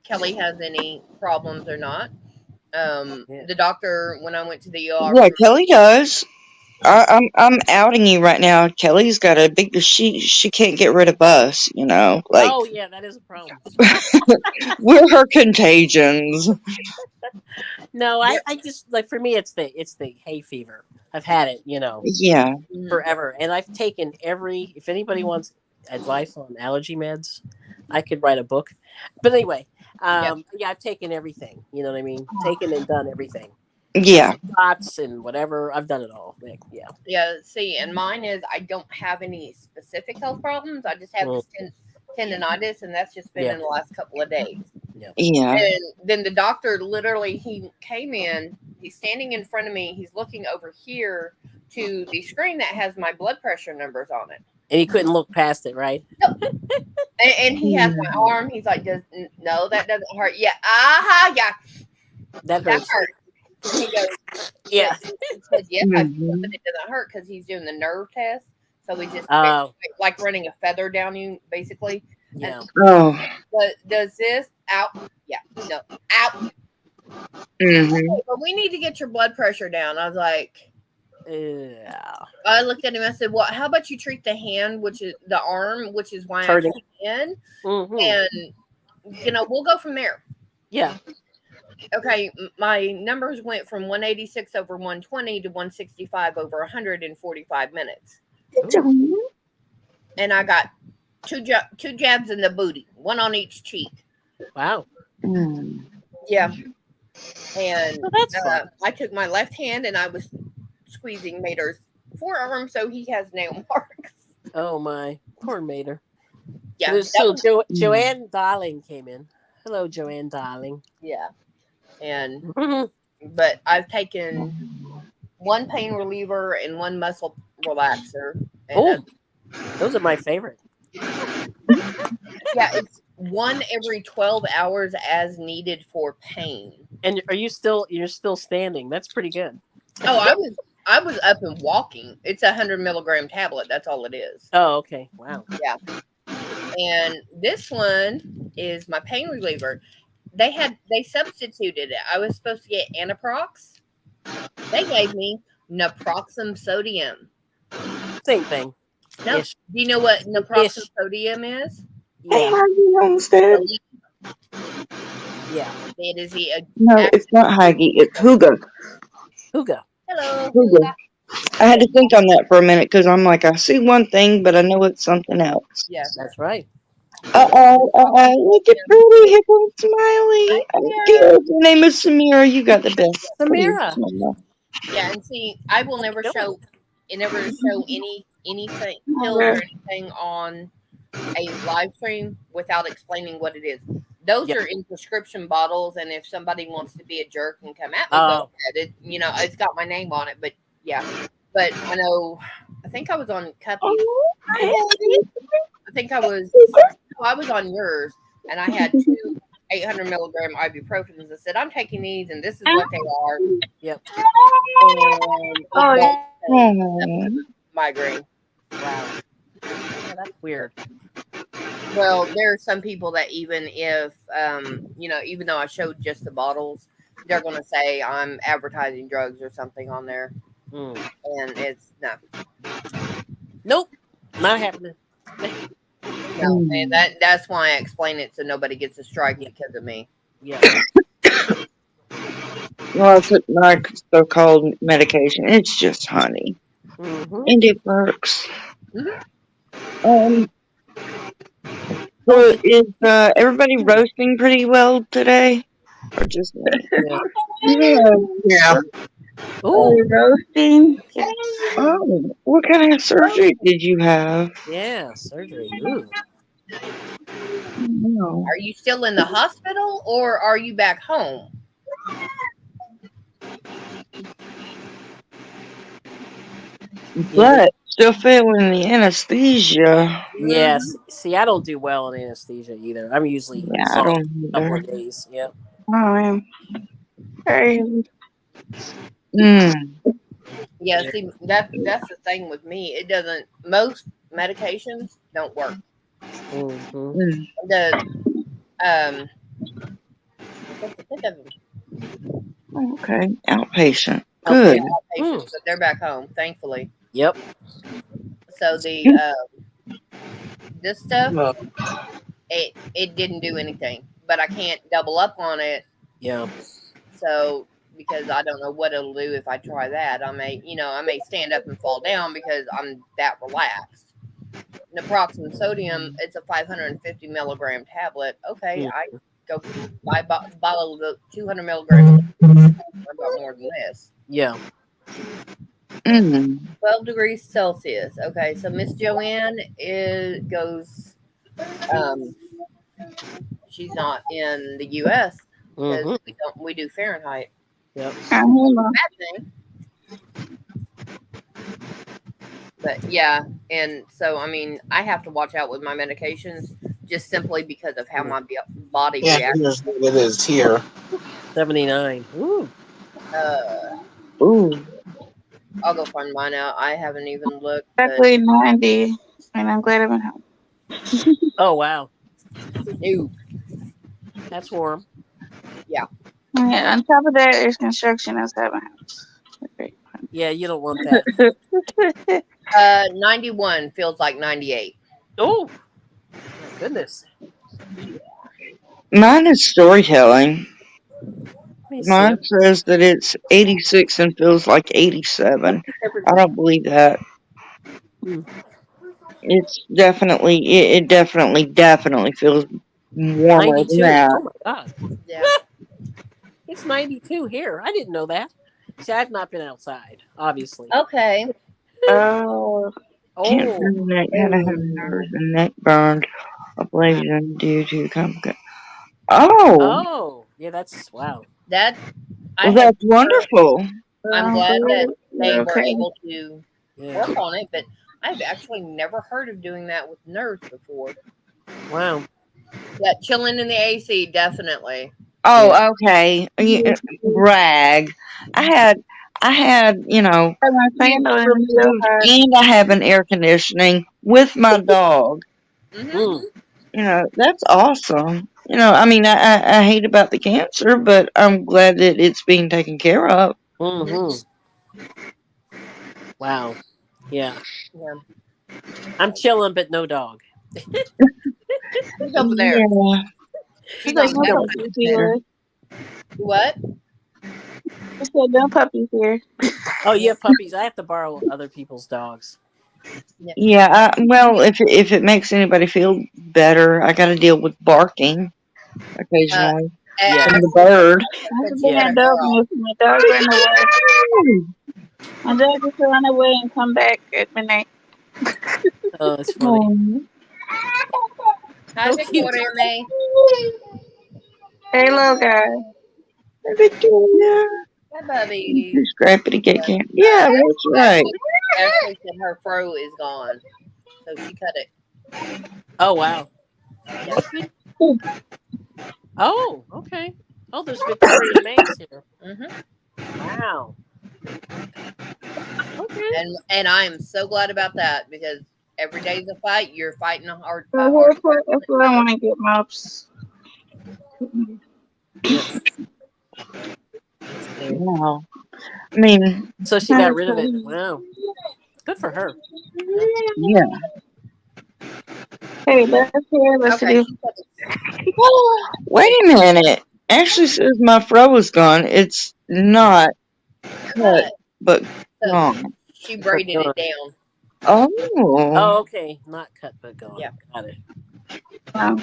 Kelly has any problems or not. Yeah. The doctor, when I went to the ER, Yeah, Kelly does. I'm outing you right now. Kelly's got a big. She can't get rid of us. Like Oh, yeah, that is a problem. we're her contagions. No, I just like for me it's the hay fever. I've had it, Yeah. forever. And I've taken if anybody wants advice on allergy meds, I could write a book. But anyway, yeah, I've taken everything. You know what I mean? Taken and done everything. Yeah. Shots and whatever. I've done it all. Like, yeah. Yeah, see, and mine is I don't have any specific health problems. I just have this tendonitis, and that's just been in the last couple of days. Yeah. And then the doctor literally, he came in, he's standing in front of me, he's looking over here to the screen that has my blood pressure numbers on it. And he couldn't look past it, right? Nope. And he has my arm. He's like, no, that doesn't hurt. Yeah. Yeah. That hurts. And he goes, Yeah. He said, yes, I feel that it doesn't hurt because he's doing the nerve test. So he's just like running a feather down you, basically. Yeah. Oh. But does this out? Yeah. No. Out. But we need to get your blood pressure down. I was like, I looked at him. I said, well, how about you treat the hand, which is the arm, which is why I'm in, and we'll go from there. Yeah. Okay, my numbers went from 186 over 120 to 165 over 100 in 45 minutes. And I got two jabs in the booty, one on each cheek. Wow. Yeah. And that's fun. I took my left hand and I was squeezing Mater's forearm, so he has nail marks. Oh, my. Poor Mater. Yeah. So Joanne Darling came in. Hello, Joanne Darling. Yeah. And but I've taken one pain reliever and one muscle relaxer. Oh, those are my favorite. Yeah, it's one every 12 hours as needed for pain. And you're still standing. That's pretty good. Oh, I was up and walking. It's 100 milligram tablet. That's all it is. Oh, okay. Wow. Yeah. And this one is my pain reliever. They substituted it. I was supposed to get Anaprox. They gave me naproxen sodium. Same thing. No. Ish. Do you know what naproxen sodium is? Hey, Heidi Homestead. Yeah. It is no, it's not Heidi. It's Huga. Huga. Hello. Huga. I had to think on that for a minute because I'm like, I see one thing, but I know it's something else. Yeah, that's right. Look at Rudy. Here comes Smiley. Good. Your name is Samira. You got the best. Samira. Yeah, and see, I will never show anything pills or anything on a live stream without explaining what it is. Those are in prescription bottles, and if somebody wants to be a jerk and come at me, go ahead. It's got my name on it, but yeah. But I know, I think I was on Cuppy. I think I was on yours, and I had 2 800 milligram ibuprofens. I said, I'm taking these, and this is what they are. Yep. And migraine. Wow. Yeah, that's weird. Well, there are some people that even if, even though I showed just the bottles, they're going to say I'm advertising drugs or something on there. And it's no. Nope. Not happening. No, and that's why I explain it so nobody gets a strike because of me. Yeah. well, it's like so-called medication. It's just honey. Mm-hmm. And it works. Mhm. Um, Oh, so is everybody roasting pretty well today? Or just me? yeah. Yeah. Yeah. Ooh, Roasting? Oh, what kind of surgery did you have? yeah, surgery. Ooh. No. Are you still in the hospital or are you back home? Yeah, But still feeling the anesthesia. yes. See, I don't do well in anesthesia either. I'm usually Yeah, I gone don't a couple either. of days. Yeah. Oh, man. Crazy. Mm. Yeah, see that's the thing with me. It doesn't. Most medications don't work. Mm-hmm. Mm. The I can't think of them. Okay, outpatient. Yeah, Good. outpatients, but they're back home, thankfully. Yep. So the this stuff Well, it didn't do anything, but I can't double up on it. Yeah. So because I don't know what it'll do if I try that, I may stand up and fall down because I'm that relaxed. Naproxen sodium, it's a 550 milligram tablet. Okay, Mm. I go buy a bottle of the 200 milligrams. About more than this. Yeah. Mm. 12 degrees Celsius. Okay, so Miss Joanne goes. Um, she's not in the U.S. because Mm-hmm. we do Fahrenheit. Yep. Bad thing. But yeah, and so I mean, I have to watch out with my medications just simply because of how my body yeah, reacts. here's what it is here. 79. Ooh. Ooh. I'll go find mine out. I haven't even looked. Exactly 90. And I'm glad I'm at home. Oh, wow. No, That's warm. Yeah, on top of that, there's construction outside my house. Okay. Yeah, you don't want that. 91 feels like 98. Oh, my goodness. Mine is storytelling. Let me see. Mine says that it's 86 and feels like 87. I don't believe that. Hmm. It's it definitely feels warmer than 92. that. Oh, my God. Yeah. It's 92 here. I didn't know that. See, I've not been outside, obviously. Okay. Oh, Cancer Oh. in the neck, had to have nerves and neck burned ablation due to complications. Oh, Oh. Yeah, that's, wow. That I well, have. that's wonderful. I'm glad that they were okay. able to Yeah. work on it, but I've actually never heard of doing that with nerves before. Wow. That chilling in the AC, definitely. Oh, okay. Brag. I had, My fan is so removed, hot. and I have an air conditioning with my dog. Mm-hmm. Mm. That's awesome. I mean, I hate about the cancer, but I'm glad that it's being taken care of. Mm-hmm. Wow. Yeah. Yeah. I'm chilling, but no dog. She's over there. Yeah. She's She's like, on no that puppies here. What? She said, no puppies here. Oh, you have puppies. I have to borrow other people's dogs. Yeah. Well, if it makes anybody feel better, I got to deal with barking occasionally Yeah. from the bird. That's Since been you that got a dog girl. move. My dog ran away. My dog just run away and come back at midnight. Oh, it's funny. Hi, So Victoria cute. May. Hey, little guy. Victoria. Hi, Bubby. Scrappity get camp. Yeah, that's right. Ashley said her fro is gone, so she cut it. Oh, wow. Yeah. Oh, okay. Oh, there's Victoria Mays here. Mm-hmm. Wow. Okay. And I am so glad about that because every day's a fight. You're fighting a hard. That's what I want to get mops. Yes. Wow. I mean, So she got rid of it. Wow. Good for her. yeah. Hey, let's hear. Let's Okay. do. Wait a minute. Ashley says my fro is gone. It's not cut, Cut. but So gone. she braided it down. Oh. Oh, okay. Not cut, but gone. Yeah. Got it. Wow.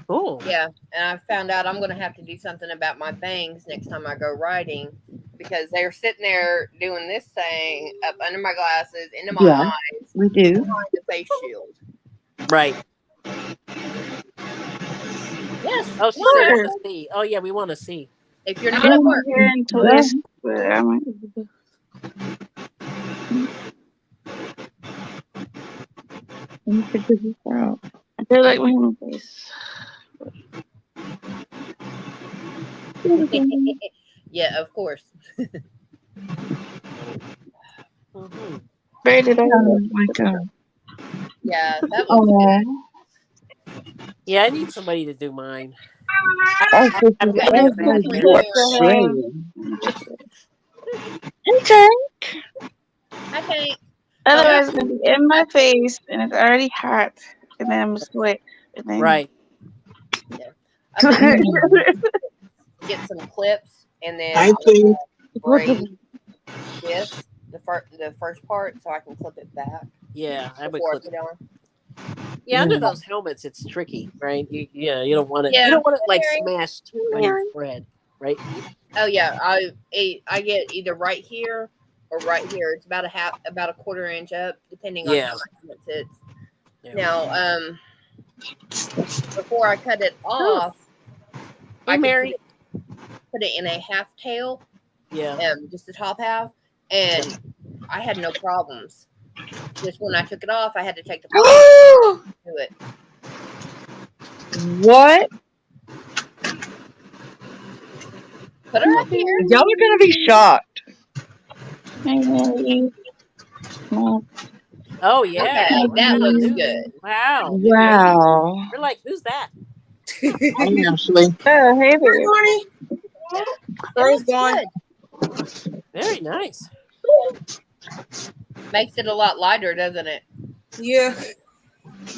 Cool. Yeah, and I found out I'm going to have to do something about my bangs next time I go riding because they're sitting there doing this thing up under my glasses, into my Yeah, eyes, we do. behind the face shield. Right. Yes. Oh, she said want to see. Oh, yeah, we want to see. If you're I not at didn't work, hear and twist, but I might. You could do this out. I feel like my human face. yeah, of course. Mm-hmm. Braided out. Oh my god. Yeah, that looks good. Oh, Yeah, I need somebody to do mine. oh, so I've got I that can bad definitely hair. you're do Australian. Okay. I think. Otherwise, it's gonna be in my face, and it's already hot, and then I'm gonna sweat, and then Right. I'm gonna get some clips and then I think braid this the first part so I can clip it back Yeah, I would before I clip. put on. Yeah, under those helmets, it's tricky, right? You don't want it. Yeah. You don't want it like Very- smashed on your forehead, right? Oh yeah, I get either right here or right here. It's about a quarter inch up, depending on Yeah. how much it sits. Yeah. Now, before I cut it off, Hey, I could Mary. put it in a half tail, Yeah. just the top half, and I had no problems. Just when I took it off, I had to take the part to it. What? Put her up here. Y'all are gonna be shocked. maybe. No. Oh yeah. Okay, that looks good. Wow. Wow. We're like, who's that? I'm Ashley. Oh, hey there. Morning. Yeah. Girl's It gone. looks good. Very nice. Makes it a lot lighter, doesn't it? Yeah.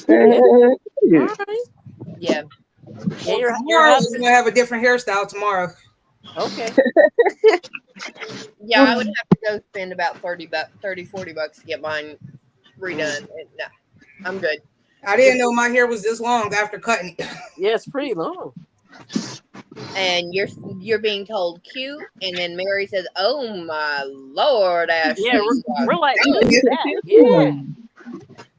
All right. Yeah. Yeah, your Tomorrow is husband. gonna have a different hairstyle tomorrow. Okay. Yeah, I would have to go spend about 40 bucks to get mine redone. And, nah, I'm good. I didn't know my hair was this long after cutting it. Yeah, it's pretty long. And you're being told cute, and then Mary says, "Oh my Lord, Ashley." Yeah, we're like, who's that? Yeah.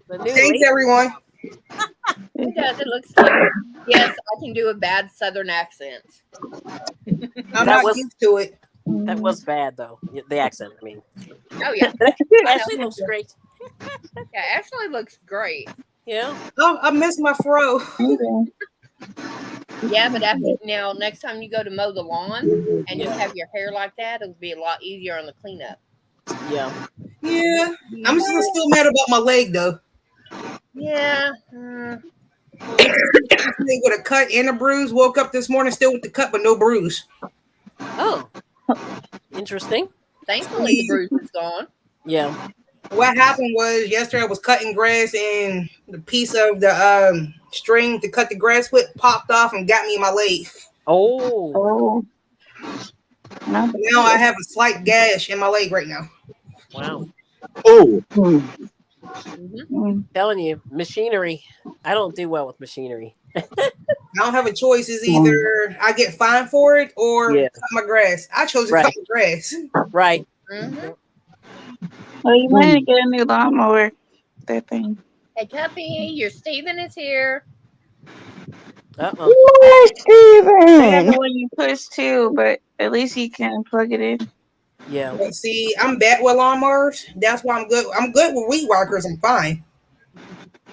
The new Thanks, lady. everyone. It does. It looks cute. Yes, I can do a bad Southern accent. I'm That not was- used to it. That was bad though. The accent, I mean. Oh yeah, Ashley looks great. yeah. Ashley looks great. Yeah. Oh, I miss my fro. Yeah, but now next time you go to mow the lawn and you have your hair like that, it'll be a lot easier on the cleanup. Yeah. Yeah. I'm still mad about my leg though. Yeah. With a cut and a bruise. Woke up this morning still with the cut but no bruise. Oh. Interesting. Thankfully, the bruise is gone. Yeah. What happened was yesterday I was cutting grass and the piece of the string to cut the grass with popped off and got me in my leg. Oh. Oh. No. Now I have a slight gash in my leg right now. Wow. Oh, Mm-hmm. Telling you, machinery. I don't do well with machinery. I don't have a choice. It's either I get fined for it or Yeah. cut my grass. I chose to cut Right. my grass. Right. Mm-hmm. Well, you might need to get a new lawnmower. That thing. Hey, Tuppy, your Steven is here. Uh-oh. I have Steven. the one you push too, but at least you can plug it in. Yeah. But see, I'm bad with lawnmowers. That's why I'm good. I'm good with weed whackers. I'm fine.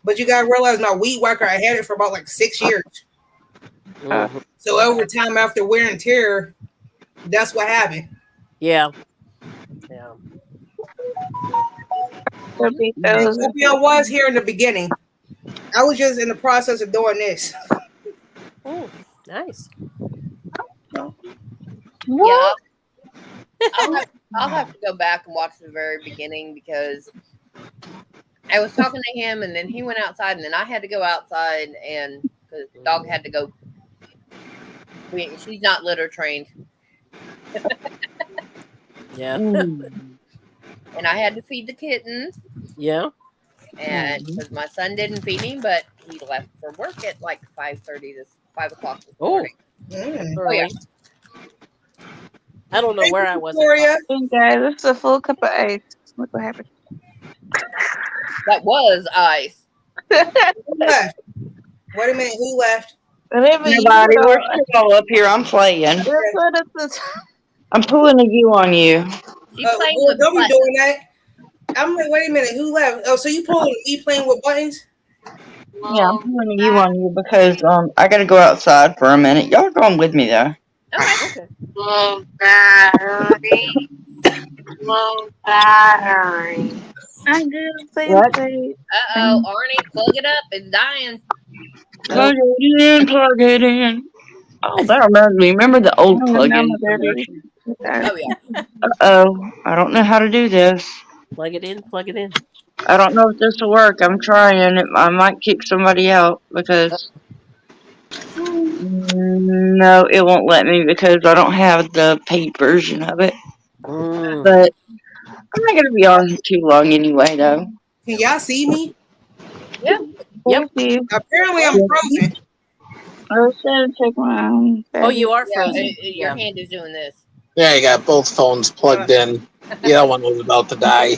But you gotta realize my weed whacker, I had it for about like 6 years. Mhm. So over time, after wear and tear, that's what happened. Yeah. Yeah. So beat those. Maybe I was here in the beginning. I was just in the process of doing this. Oh, nice. Yeah. I'll have to go back and watch the very beginning because I was talking to him and then he went outside and then I had to go outside and the dog had to go She's not litter trained, Yeah. and I had to feed the kittens. Yeah. And because my son didn't feed me, but he left for work at like 5 o'clock this Oh, morning. Mm. Oh yeah, early. I don't know Thank where you, I was. Victoria. Hey guys, it's a full cup of ice. Look what happened. that was ice. Who left? Wait a minute. Who left? Whatever you Nobody. put We're on. still all up here. I'm playing. That's what it's. I'm pulling a U on you. She's playing Well, with don't be buttons. doing that. I'm like, wait a minute. Who left? Oh, so you playing with buttons? Yeah, I'm pulling a U on you because I gotta go outside for a minute. Y'all going with me though? Okay. Okay. Low battery. Low battery. I'm good. Play and What? play. Uh oh, Arnie, plug it up. It's dying. Plug it in, plug it in. Oh, that reminds me. Remember the old Oh, now plug-in my battery. commercial? Oh yeah. Uh-oh. I don't know how to do this. Plug it in. Plug it in. I don't know if this will work. I'm trying. I might kick somebody out because no, it won't let me because I don't have the paid version of it. Mm. But I'm not gonna be on too long anyway, though. Can y'all see me? Yep. Apparently, I'm frozen. I was trying to check my Oh, you are Yeah, frozen. your hand is doing this. Yeah, you got both phones plugged in. The other one was about to die.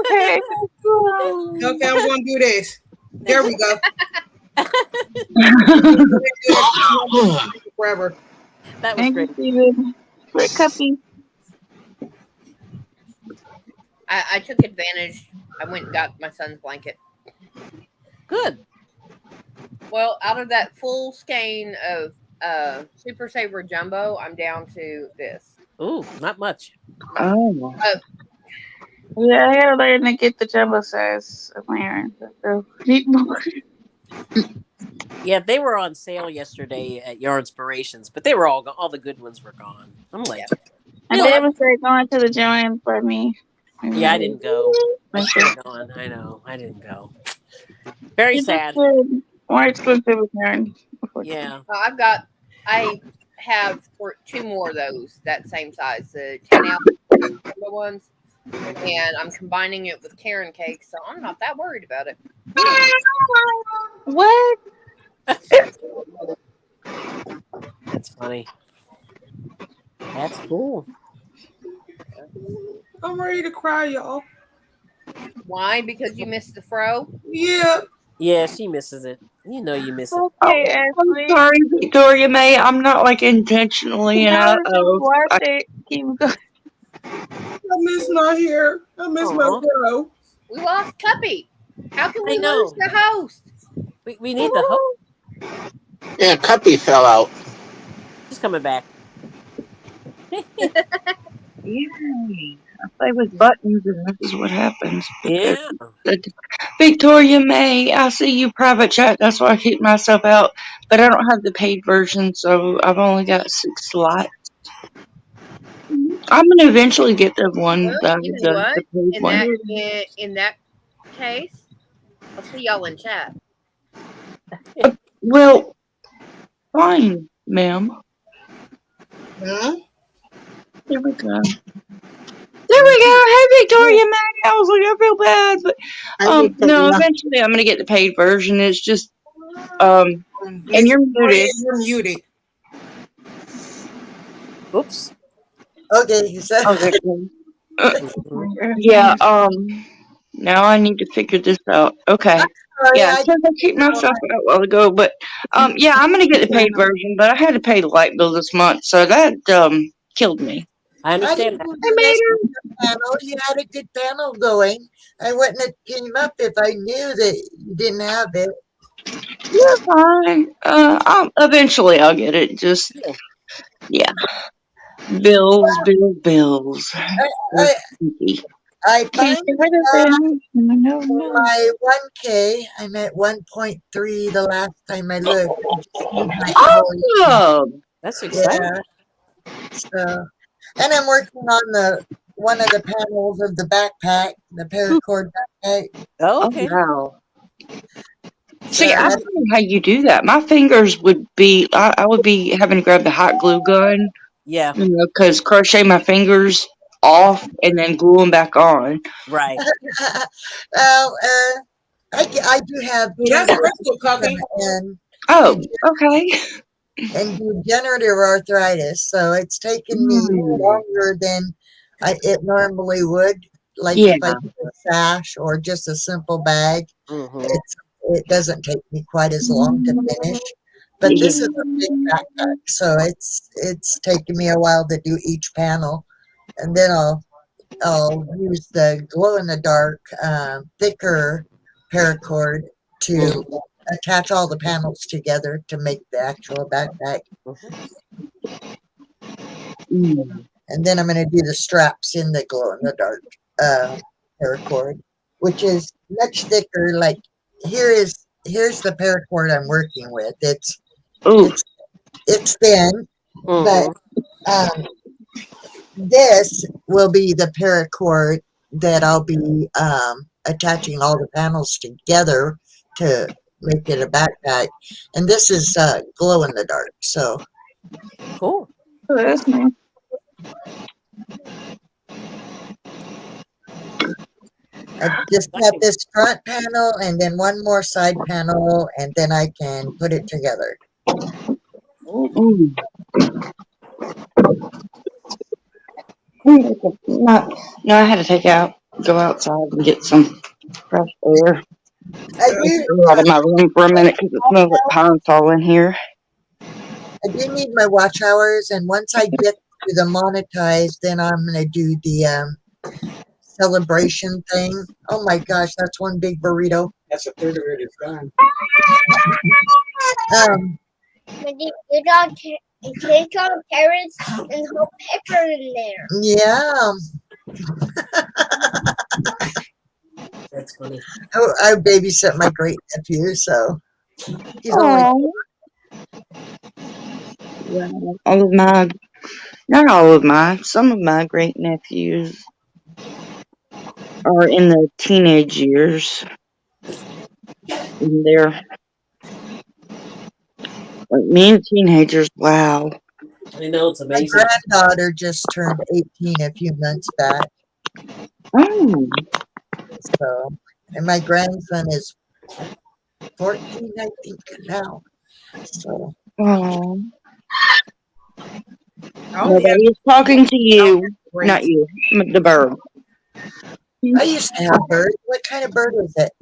Hey. Okay, I'm going to do this. There we go. Forever. That was Thank great. you, Steven. For a cuppy. I took advantage. I went and got my son's blanket. Good. Well, out of that full skein of Super Saver Jumbo, I'm down to this. Ooh, not much. Oh. Yeah, I gotta learn to get the jumbo size of my iron. So, need more. Yeah, they were on sale yesterday at Yarnspirations, but they were all the good ones were gone. I'm like, And you know, David said going to the joint for me. yeah, I didn't go. I Like should have gone. I know, I didn't go. Very It's sad. more expensive with yarn. Yeah. I have two more of those that same size, the 10-ounce Jumbo ones, and I'm combining it with Karen cake, so I'm not that worried about it. What? That's funny. That's cool. I'm ready to cry, y'all. Why? Because you missed the fro? Yeah. Yeah, she misses it. You know you miss it. Okay, I'm Ashley. sorry, Victoria May. I'm not like intentionally, and No, just watch it. Keep going. I miss my hair. I miss my fro. We lost Cuppy. How can we I know. lose the host? We need the host. Yeah, Cuppy fell out. She's coming back. Yay. I play with buttons, and this is what happens. Yeah. Victoria May, I see you private chat. That's why I keep myself out. But I don't have the paid version, so I've only got 6 slots. I'm gonna eventually get the one, Well, you know what? the paid In one. that case, I'll see y'all in chat. Well, fine, ma'am. Hmm? There we go. There we go. Hey, Victoria May. I was like, I feel bad, but no. Eventually, I'm gonna get the paid version. It's just and you're muted. You're muted. Oops. Okay, you said. Okay. Mhm. Yeah. Now I need to figure this out. Okay. Sorry, Yeah, because I kicked myself out a while ago, but yeah, I'm gonna get the paid version, but I had to pay the light bill this month, so that killed me. I I understand didn't that. mess with the panel. You had a good panel going. I wouldn't have came up if I knew that you didn't have it. You're fine. Eventually I'll get it. Just yeah, bills. I Can't find get rid of them. No. my 1K, I'm at 1.3 the last time I looked. Awesome. That's exciting. Yeah. So, and I'm working on one of the panels of the backpack, the paracord backpack. Oh, Oh okay. wow. So See, I don't know how you do that. My fingers would be, I would be having to grab the hot glue gun, Yeah, because crochet my fingers off and then glue them back on. right. well, I do have Well, that's crystal uh, cookie. and Oh, dege- okay. and degenerative arthritis, so it's taken me Mm, longer than it normally would. Like yeah. if I do a sash or just a simple bag, Mm-hmm. it doesn't take me quite as long to finish. But Yeah. this is a big backpack, so it's taken me a while to do each panel, and then I'll use the glow in the dark thicker paracord to attach all the panels together to make the actual backpack. Mm. And then I'm going to do the straps in the glow in the dark paracord, which is much thicker. Like here's the paracord I'm working with. Ooh. It's thin, but Mm-hmm. um, this will be the paracord that I'll be attaching all the panels together to make it a backpack. And this is glow in the dark. So Cool. Oh, that's nice. I just have this front panel and then one more side panel, and then I can put it together. Mm. No, no, I had to go outside and get some fresh air. I do Go out of my room for a minute because it smells like pine sol in here. I do need my watch hours, and once I get to the monetize, then I'm gonna do the celebration thing. Oh my gosh, that's one big burrito. That's a third of it is gone. You don't take on carrots and whole pepper in there. Yeah. That's funny. I babysit my great nephew, so he's only Oh, yeah. Not all of some of my great nephews are in the teenage years. And they're like me and teenagers. Wow. I know, it's my amazing. granddaughter just turned 18 a few months back. Oh, So, and my grandson is 14, I think, now. So, oh. I only have Nobody is talking to you. great. Not you, the bird. I used to have birds. What kind of bird is it?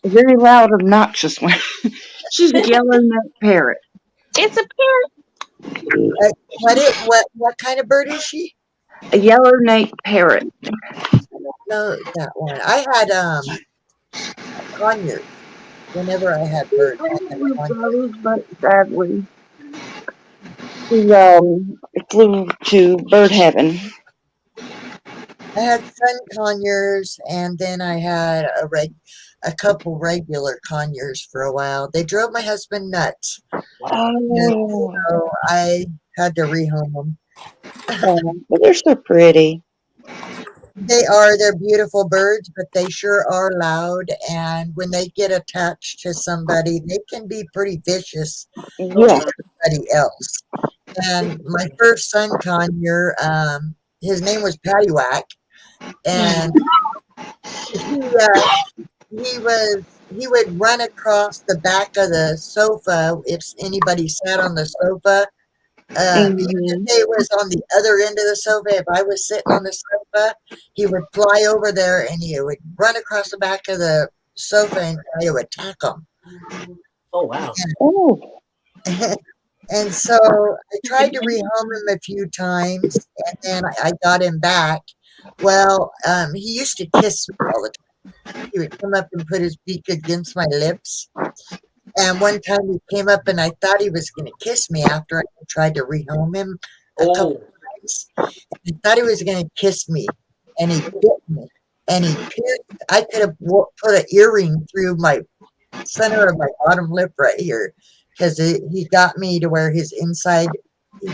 A very loud, obnoxious one. She's a yellow-necked parrot. It's a parrot. What kind of bird is she? A yellow-necked parrot. No, that one. I had conures. Whenever I had birds, I had conures. But sadly, she flew to bird heaven. I had sun conures, and then I had a couple regular conures for a while. They drove my husband nuts, and Oh, so I had to rehome them. but they're so pretty. They're beautiful birds, but they sure are loud. And when they get attached to somebody, they can be pretty vicious Yeah. to everybody else. And my first son conure, his name was Paddywhack, and he would run across the back of the sofa if anybody sat on the sofa. Even if it was on the other end of the sofa, if I was sitting on the sofa, he would fly over there and he would run across the back of the sofa and try to attack them. Oh, wow. Oh. And so I tried to rehome him a few times, and then I got him back. Well, he used to kiss me all the time. He would come up and put his beak against my lips. And one time he came up and I thought he was going to kiss me after I tried to rehome him a couple times. I thought he was going to kiss me, and he bit me. And he pierced. I could have put an earring through my center of my bottom lip right here, because he got me to where he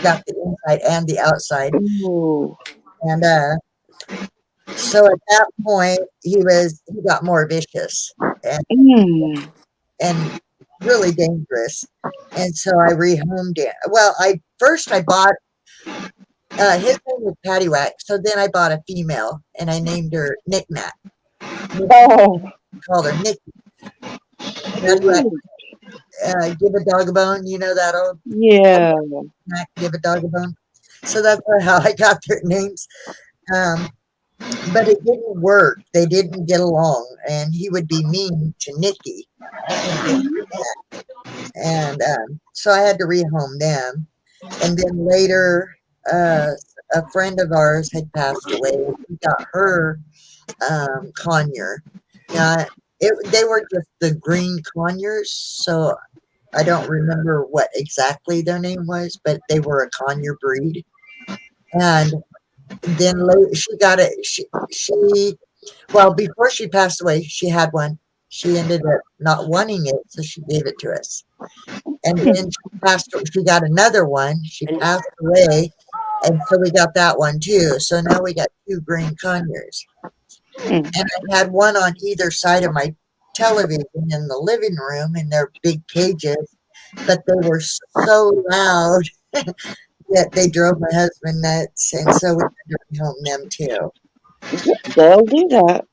got the inside and the outside. Ooh. And So at that point, he got more vicious Mm. and really dangerous. And so I rehomed it. Well, I bought his name was Paddywhack. So then I bought a female and I named her Knick Knack. Oh. Called her Nicky. Paddywhack, Ooh. give a dog a bone. You know that old Yeah. Knack, give a dog a bone. So that's how I got their names. But it didn't work. They didn't get along, and he would be mean to Nikki. And so I had to rehome them. And then later, a friend of ours had passed away. We got her conure. Now, they were just the green conures, so I don't remember what exactly their name was, but they were a conure breed. And then later, she got it. Well, before she passed away, she had one. She ended up not wanting it, so she gave it to us. And then she got another one. She passed away, and so we got that one too. So now we got 2 green conures. Mm. And I had one on either side of my television in the living room in their big cages, but they were so loud that they drove my husband nuts, and so we had to rehome them too. They'll do that.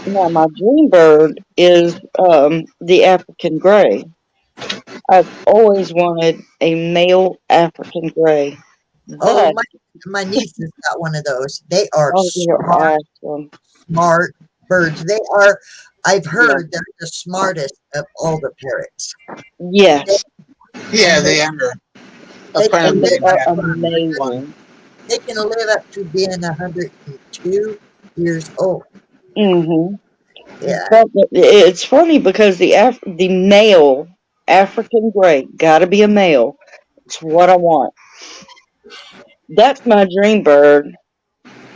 Now my dream bird is the African gray. I've always wanted a male African gray. Oh, But my niece has got one of those. They are they're awesome. smart birds. They are. I've Yeah. heard they're the smartest of all the parrots. Yes. Yeah, they are. A They friend can of And they live mine are had amazing. They can live up to being 102 years old. Mm-hmm. Yeah. But it's funny because the male African gray gotta be a male. It's what I want. That's my dream bird.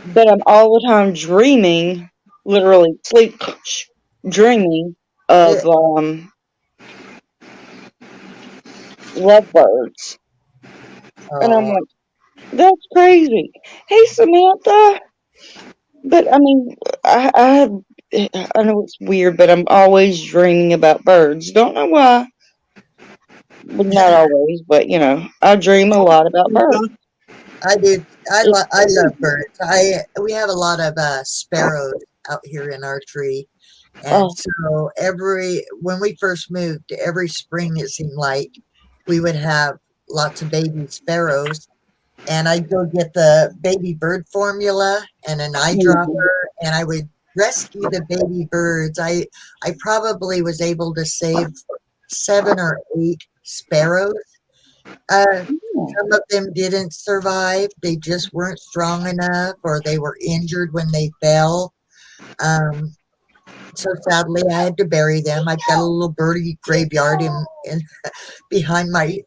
But I'm all the time dreaming, literally sleep dreaming Yeah. of lovebirds. And I'm Oh, like, that's crazy. Hey Samantha. But I mean, I know it's weird, but I'm always dreaming about birds. Don't know why. But not always, but I dream a lot about birds. I do. It's I love crazy. birds. We have a lot of sparrows out here in our tree, and Oh, so when we first moved, every spring it seemed like we would have lots of baby sparrows, and I'd go get the baby bird formula and an mhm, eyedropper, and I would rescue the baby birds. I probably was able to save 7 or 8 sparrows. yeah. Some of them didn't survive. They just weren't strong enough, or they were injured when they fell. Um, so sadly, I had to bury them. I've got a little birdie graveyard in behind my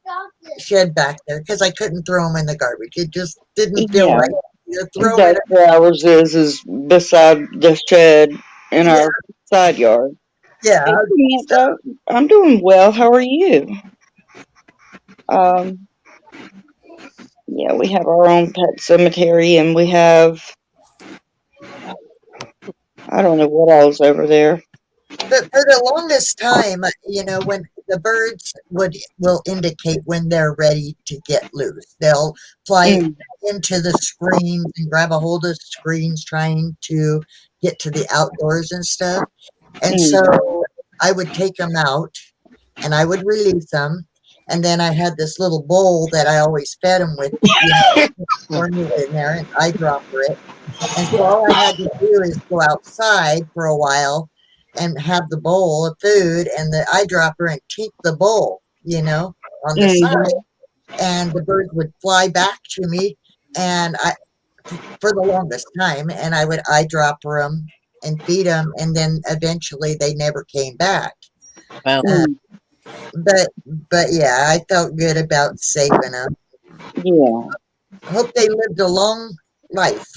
shed back there because I couldn't throw them in the garbage. It just didn't feel Yeah. right to throw it. That's where ours is beside the shed in Yeah, our side yard. yeah. Hey So Samantha, I'm doing well. How are you? Um, yeah, we have our own pet cemetery, and we have I don't know what all's over there. but for the longest time, when the birds will indicate when they're ready to get loose. They'll fly Mm, into the screens and grab a hold of screens trying to get to the outdoors and stuff. And mm, so I would take them out and I would release them. And then I had this little bowl that I always fed them with, formula in there, and I dropped it. And so all I had to do is go outside for a while and have the bowl of food and the eyedropper and tink the bowl, on the side. mhm, And the birds would fly back to me and for the longest time, and I would eyedropper them and feed them. And then eventually they never came back. Wow. Uh, mm, but yeah, I felt good about saving them. yeah. Hope they lived a long life.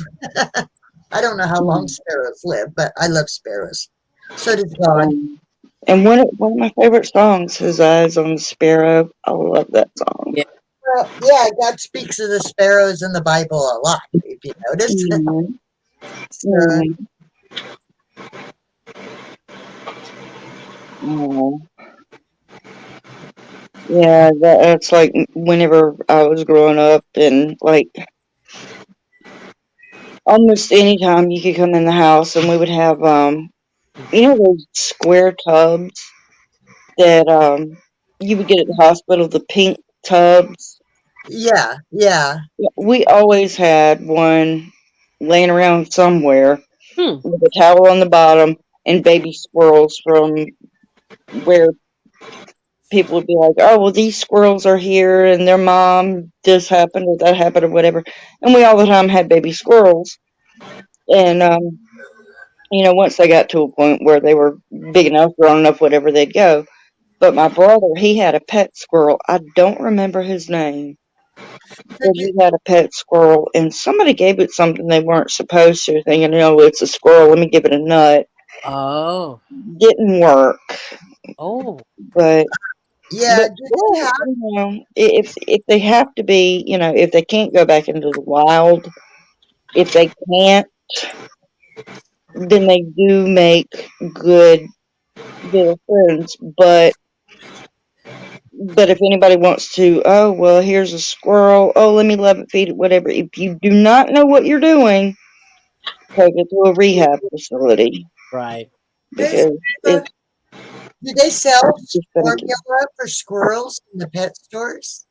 I don't know how long Mm. sparrows live, but I love sparrows. So does God. And one of my favorite songs, "His Eyes on the Sparrow." I love that song. Yeah. Well, yeah, God speaks of the sparrows in the Bible a lot, if you notice. Mhm. So, Mhm. Oh, yeah, that's like whenever I was growing up, and like almost any time you could come in the house, and we would have those square tubs that you would get at the hospital, the pink tubs. yeah, yeah, Yeah, we always had one laying around somewhere Hmm. with a towel on the bottom and baby squirrels from where people would be like, "Oh, well, these squirrels are here, and their mom this happened or that happened or whatever," and we all the time had baby squirrels, and once they got to a point where they were big enough, grown enough, whatever, they'd go. But my brother, he had a pet squirrel. I don't remember his name, but Did you- he had a pet squirrel, and somebody gave it something they weren't supposed to, thinking, it's a squirrel. Let me give it a nut. Oh. Didn't work, Oh. but yeah. but Do they still, have? if they have to be, if they can't go back into the wild, if they can't, then they do make good little friends. But if anybody wants to, oh, well, here's a squirrel. Oh, let me love it, feed it, whatever. If you do not know what you're doing, take it to a rehab facility Right. Hey, because uh, it's do they sell just gonna kill. formula for squirrels in the pet stores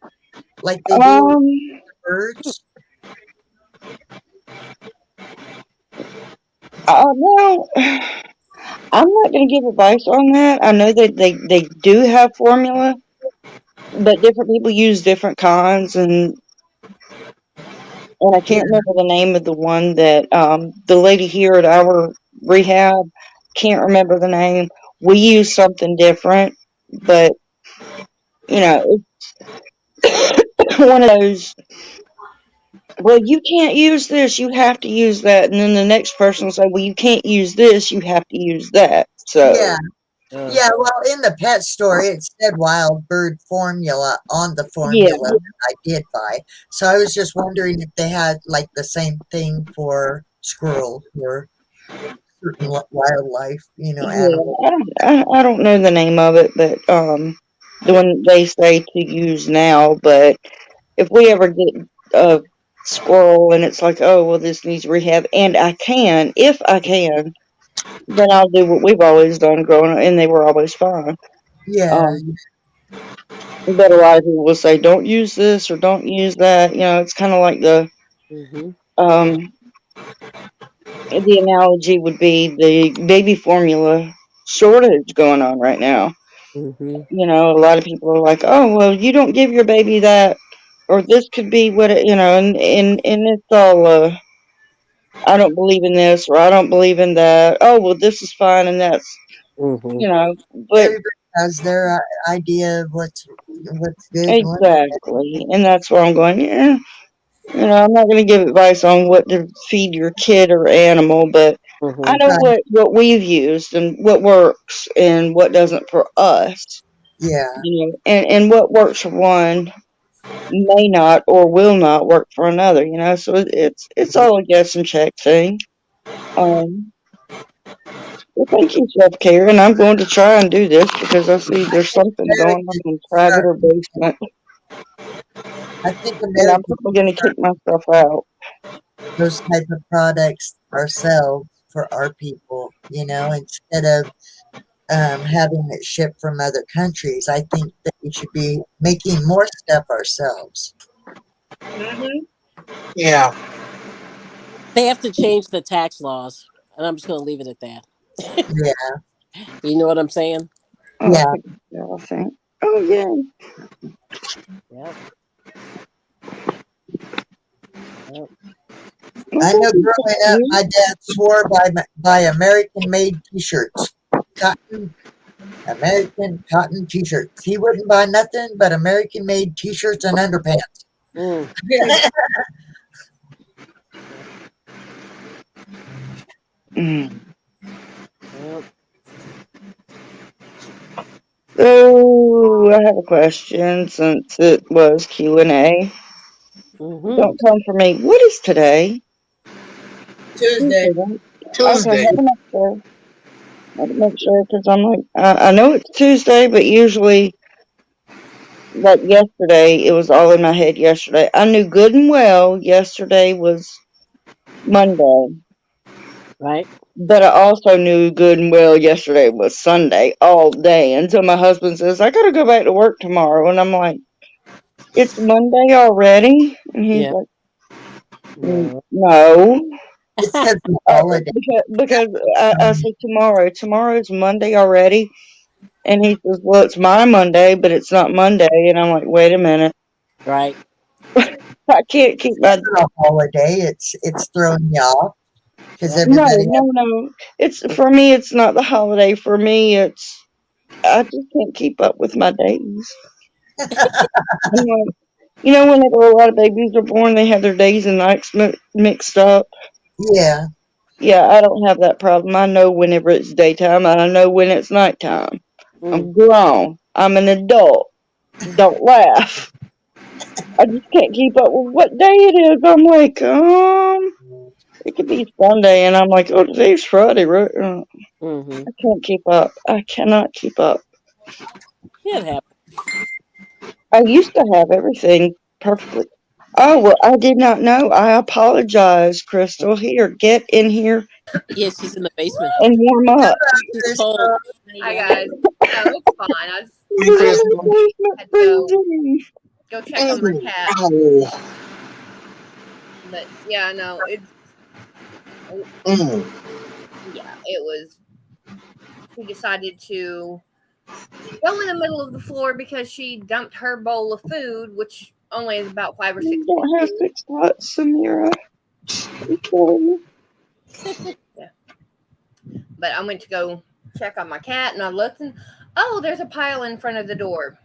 like they do with Um, birds? well, I'm not gonna give advice on that. I know that they do have formula, but different people use different kinds, and I Yeah, can't remember the name of the one that the lady here at our rehab can't remember the name. We use something different, but it's one of those. Well, you can't use this. You have to use that, and then the next person will say, "Well, you can't use this. You have to use that." yeah, So, Uh, yeah. Well, in the pet store, it said wild bird formula on the yeah, formula that I did buy. So I was just wondering if they had like the same thing for squirrels or certain wildlife, yeah. animals. I don't know the name of it, but the one they say to use now. But if we ever get a squirrel and it's like, oh, well, this needs rehab, and if I can, then I'll do what we've always done growing up, and they were always fine. Yeah, Um, but a lot of people will say, don't use this or don't use that. It's kind of like mm-hmm. um, the analogy would be the baby formula shortage going on right now. Mm-hmm. A lot of people are like, oh, well, you don't give your baby that, or this could be what and it's all I don't believe in this or I don't believe in that. Oh, well, this is fine and that's Mm-hmm. you know, but everybody has their idea of what's good and what's exactly, and that's where I'm going. Yeah, I'm not going to give advice on what to feed your kid or animal, but I Mm-hmm. know right. what we've used and what works and what doesn't for us. Yeah, And what works for one may not or will not work for another. So it's all a guess and check thing. Um, well, thank you, self care, and I'm going to try and do this because I see there's something going on Americans in private start. or basement, I think and I'm Americans probably going to start kick myself out. those type of products ourselves for our people. Instead of having it shipped from other countries. I think that we should be making more stuff ourselves. Hmm. Yeah. They have to change the tax laws, and I'm just going to leave it at that. Yeah, You know what I'm saying? Oh, yeah. I think. Oh yeah. Yep. Yep. Well, I thank know you, growing up, you. my dad swore by American-made T-shirts, cotton American cotton T-shirts. He wouldn't buy nothing but American-made T-shirts and underpants. Mm. Mm. Yep. Oh, So I have a question since it was Q&A. Mm-hmm. Don't come for me. What is today? Tuesday. right? Okay, Tuesday. have to make sure. Have to make sure because I'm like, I know it's Tuesday, but usually, like yesterday, it was all in my head yesterday. I knew good and well yesterday was Monday, Right. but I also knew good and well yesterday was Sunday all day until my husband says, I gotta go back to work tomorrow. And I'm like, it's Monday already? And he's Yeah. like, No. no. It's because of the holiday. Because I said tomorrow. Tomorrow's Monday already. And he says, well, it's my Monday, but it's not Monday. And I'm like, wait a minute. Right. I can't keep my. It's a holiday. It's throwing you off because Yep. No, everybody no, no. It's for me. It's not the holiday. For me, it's I just can't keep up with my days. I'm like, whenever a lot of babies are born, they have their days and nights mixed up. yeah. Yeah, I don't have that problem. I know whenever it's daytime, and I know when it's nighttime. Mm. I'm grown. I'm an adult. Don't laugh. I just can't keep up with what day it is. I'm like, it could be Sunday, and I'm like, oh, today's Friday, right? Mm-hmm. I can't keep up. I cannot keep up. It happens. I used to have everything perfectly. Oh, well, I did not know. I apologize, Crystal. Here, get in here Yeah, she's in the basement. and warm up. She's Crystal. cold. Hi guys. No, it's fine. I just She Hey, was in Crystal. the basement had to go freezing. check on my cat. Ow. But yeah, no, it's Mm. yeah, it was. She decided to go in the middle of the floor because she dumped her bowl of food, which only is about 5 or 6 You don't have inches. 6 spots, Samira. I'm sorry. Yeah. But I went to go check on my cat, and I looked, and oh, there's a pile in front of the door.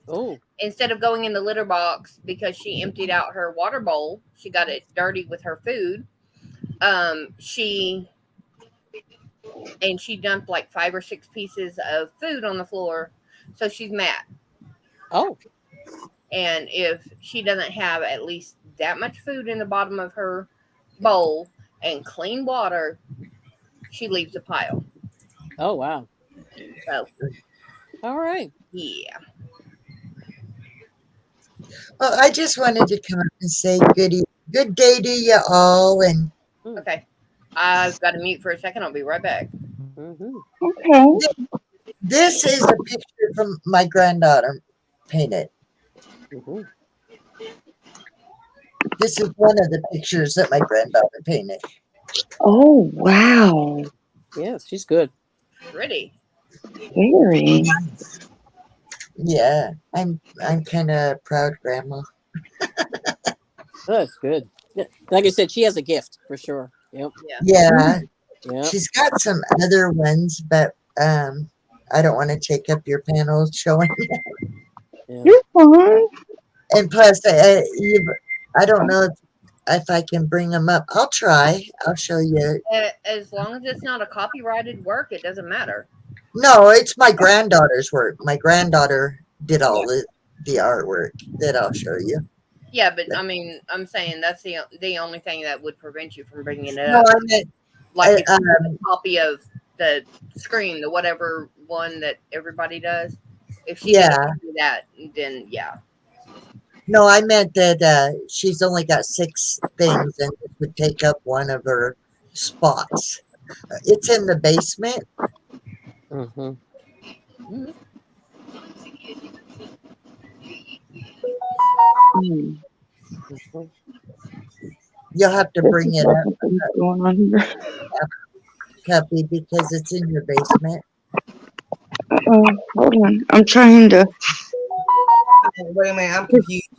Oh. Instead of going in the litter box because she emptied out her water bowl, she got it dirty with her food. She dumped like 5 or 6 pieces of food on the floor, so she's mad. Oh. And if she doesn't have at least that much food in the bottom of her bowl and clean water, she leaves a pile. Oh, wow. So All right. yeah. Well, I just wanted to come up and say good day to you all, and Okay. I've got to mute for a second. I'll be right back. Mm-hmm. Okay. this is a picture from my granddaughter painted. Mm-hmm. This is one of the pictures that my granddaughter painted. Oh, wow. Yes, she's good. Pretty. Very. Yeah, I'm kind of proud, Grandma. Oh, that's good. Yeah. Like I said, she has a gift for sure. Yep. Yeah. Yeah, Yeah. she's got some other ones, but I don't want to take up your panel showing. Yeah. You're fine. And plus, I don't know if I can bring them up. I'll try. I'll show you. As long as it's not a copyrighted work, it doesn't matter. No, it's my granddaughter's work. My granddaughter did all the artwork that I'll show you. Yeah, but I mean, I'm saying that's the only thing that would prevent you from bringing it No, up. I meant Like if you have a copy of the screen, the whatever one that everybody does. If she didn't do that, then yeah. no, I meant that she's only got 6 things, and it would take up one of her spots. It's in the basement. Mm-hmm. Mm. Mm-hmm. You'll have to bring it up, What's going on here? Cuppy, because it's in your basement. Hold on. I'm trying to. Wait a minute, I'm confused.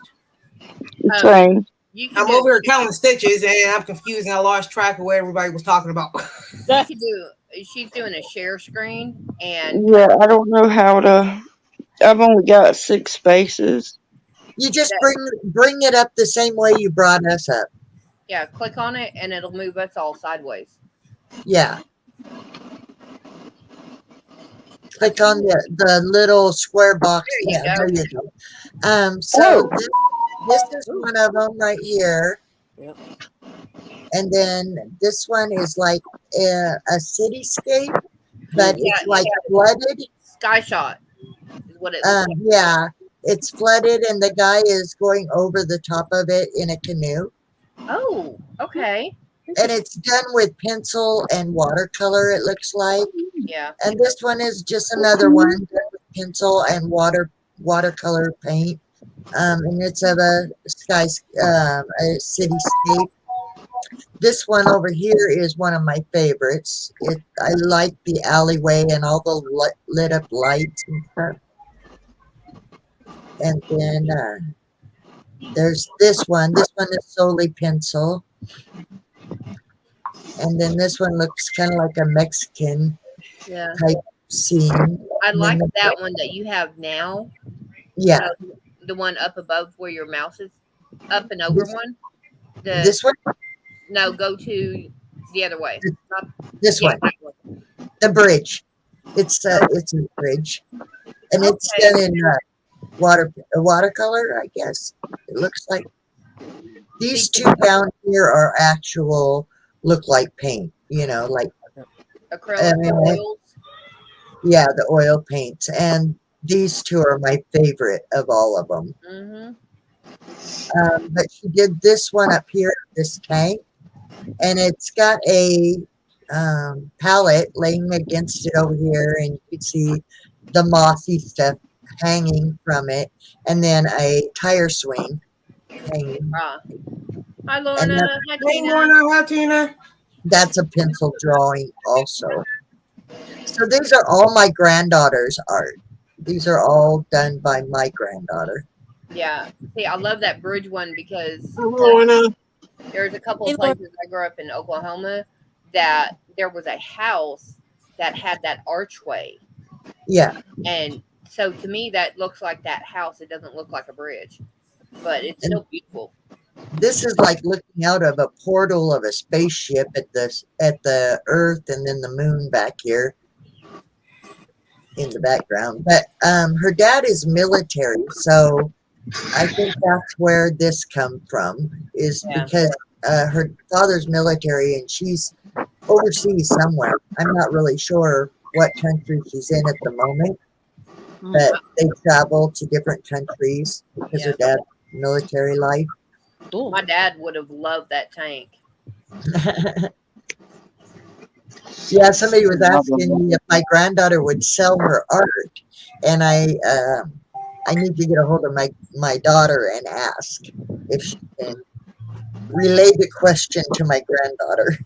Trying. You can I'm do, over here counting stitches, and I'm confused, and I lost track of what everybody was talking about. you can do. She's doing a share screen, and Yeah, I don't know how to. I've only got 6 spaces. You just bring it up the same way you brought us up. yeah, click on it, and it'll move us all sideways. Yeah. Click on the little square box. There you Yeah, go. there you go. So this is one of them right here. Yep. And then this one is like a cityscape, but Yeah, it's like flooded. Sky shot is what it looks like. Yeah, it's flooded, and the guy is going over the top of it in a canoe. Oh, okay. And it's done with pencil and watercolor, it looks like. Yeah. And this one is just another one done with pencil and watercolor paint. And it's of a cityscape. This one over here is one of my favorites. I like the alleyway and all the lit up lights and stuff. And then there's this one. This one is solely pencil. And then this one looks kind of like a Mexican type scene. I like that one that you have now. Yeah. The one up above where your mouse is, up and over one. This one? No, go to the other way. This one. The bridge. It's a bridge. And it's done in watercolor, I guess. It looks like. These two down here are actual, look like paint, like acrylic oils. Yeah, the oil paints. And these two are my favorite of all of them. Mm-hmm. But she did this one up here, this tank, and it's got a palette laying against it over here, and you can see the mossy stuff hanging from it, and then a tire swing hanging. Hi, Lorna. Hi, Hey, Lorna. Hi, Tina. That's a pencil drawing also. So these are all my granddaughter's art. These are all done by my granddaughter. Yeah. See, I love that bridge one because there's a couple of places I grew up in Oklahoma that there was a house that had that archway. Yeah. And so to me, that looks like that house. It doesn't look like a bridge, but it's still beautiful. This is like looking out of a portal of a spaceship at the Earth, and then the moon back here in the background. But her dad is military, so I think that's where this come from, is because her father's military and she's overseas somewhere. I'm not really sure what country she's in at the moment, but they travel to different countries because her dad's military life. My dad would have loved that tank. Yeah, somebody was asking me if my granddaughter would sell her art, and I need to get a hold of my daughter and ask if she can relay the question to my granddaughter.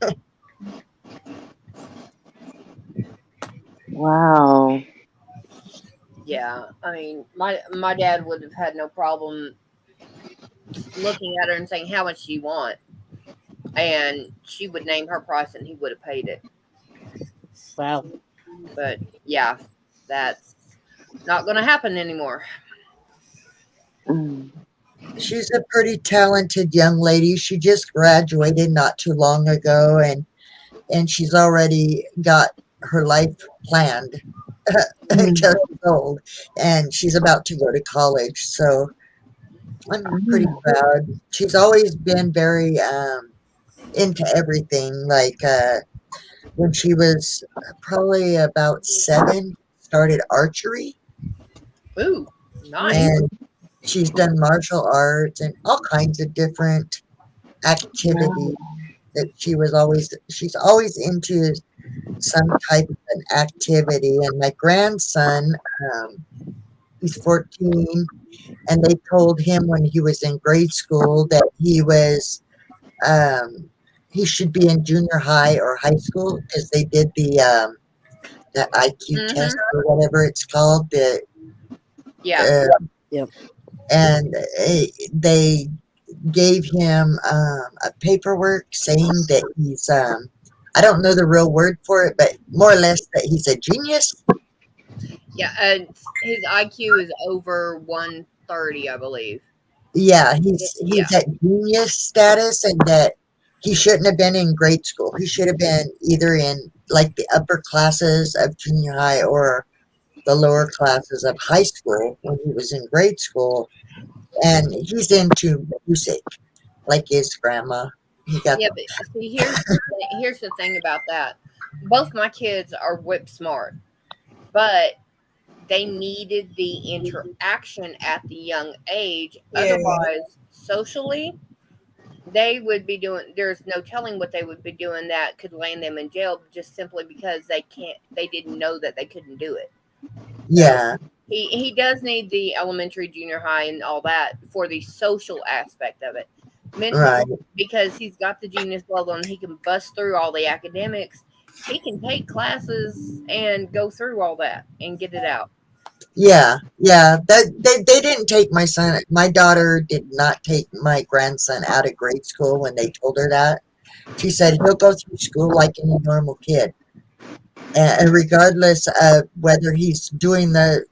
Wow. Yeah, I mean, my dad would have had no problem looking at her and saying, "How much do you want?" And she would name her price, and he would have paid it. Wow. But yeah, that's not going to happen anymore. She's a pretty talented young lady. She just graduated not too long ago, and she's already got her life planned until she's old, and she's about to go to college. So I'm pretty proud. She's always been very into everything. Like when she was probably about 7, started archery. Ooh, nice. And she's done martial arts and all kinds of different activities that she's always into some type of an activity. And my grandson, he's 14, and they told him when he was in grade school that he should be in junior high or high school because they did the IQ test or whatever it's called. And they gave him a paperwork saying that he's I don't know the real word for it, but more or less that he's a genius. Yeah, his IQ is over 130, I believe. Yeah, he's at genius status, and that he shouldn't have been in grade school. He should have been either in like the upper classes of junior high or the lower classes of high school when he was in grade school, and he's into music like his grandma. He got Yeah, but see, here's the thing about that. Both my kids are whip smart, but they needed the interaction at the young age. Yeah. Otherwise, socially, they would be doing. There's no telling what they would be doing that could land them in jail just simply because they didn't know that they couldn't do it. yeah, He does need the elementary, junior high, and all that for the social aspect of it. right. Because he's got the genius level and he can bust through all the academics. He can take classes and go through all that and get it out. Yeah, yeah. That they didn't take my son. My daughter did not take my grandson out of grade school when they told her that. She said he'll go through school like any normal kid, and regardless of whether he's doing the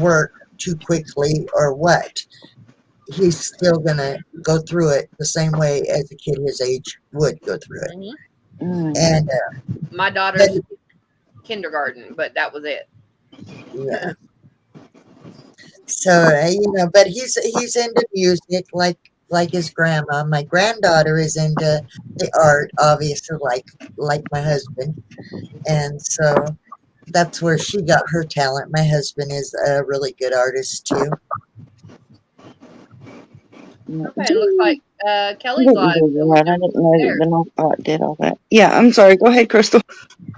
work too quickly or what, he's still gonna go through it the same way as a kid his age would go through it. Mm-hmm. And My daughter's kindergarten, but that was it. yeah. So but he's into music like his grandma. My granddaughter is into the art, obviously, like my husband, and so that's where she got her talent. My husband is a really good artist too. Okay, it looks like I Kelly's didn't live. do So we're that. I jumping didn't know that there. the Knockout did all that. Yeah, I'm sorry. Go ahead, Crystal.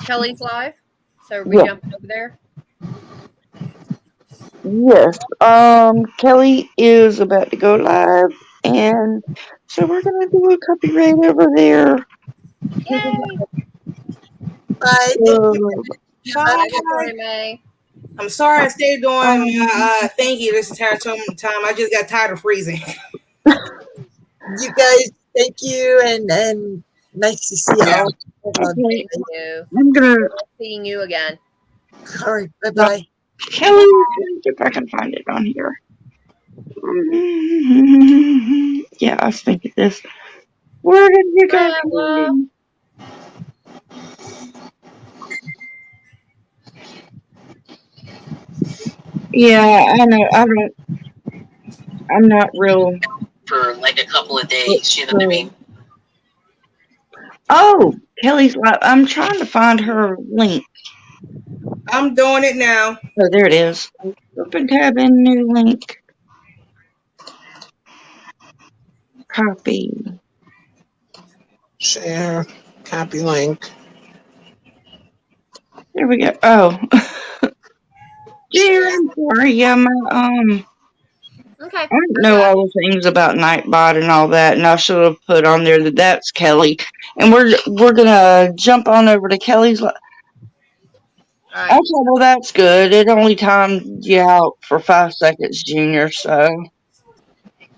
Kelly's live. So are we Yeah. jumping over there? Yes. Kelly is about to go live, and so we're gonna do a copyright over there. Yay! Bye. Thank you. So, Bye, Bye. Victoria May. I'm sorry I stayed doing um, my thank you this entire time. I just got tired of freezing. You guys, thank you, and nice to see all. okay, Thank you. I'm gonna. Seeing you again. All right, bye bye. Kelly, if I can find it on here. Yeah, I was thinking this. Where did you go? Bye, Ella. Kelly? Yeah, I know. I'm not real. For like a couple of days, you know what I mean? Oh, Kelly's live. I'm trying to find her link. I'm doing it now. Oh, there it is. Open tab in new link. Copy. Share, copy link. There we go. Oh. Dear, I'm sorry. Yeah, my Okay. I don't know all the things about Nightbot and all that, and I should have put on there that that's Kelly. And we're gonna jump on over to Kelly's. All right. Okay, well that's good. It only timed you out for 5 seconds, Junior. So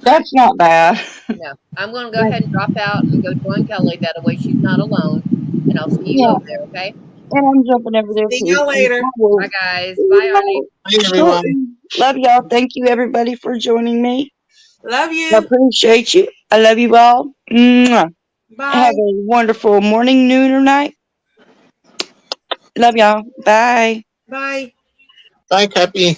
that's not bad. No, I'm going to go ahead and drop out and go join Kelly. That way she's not alone. And I'll see you Yeah, over there, okay? and I'm jumping over there See too. y'all later. Bye, guys. Bye, Arnie. Bye, everyone. Love y'all. Thank you everybody for joining me. Love I you. appreciate you. I love you all. Mwah. Bye. Have a wonderful morning, noon, or night. Love y'all. Bye. Bye. Bye, Cappy.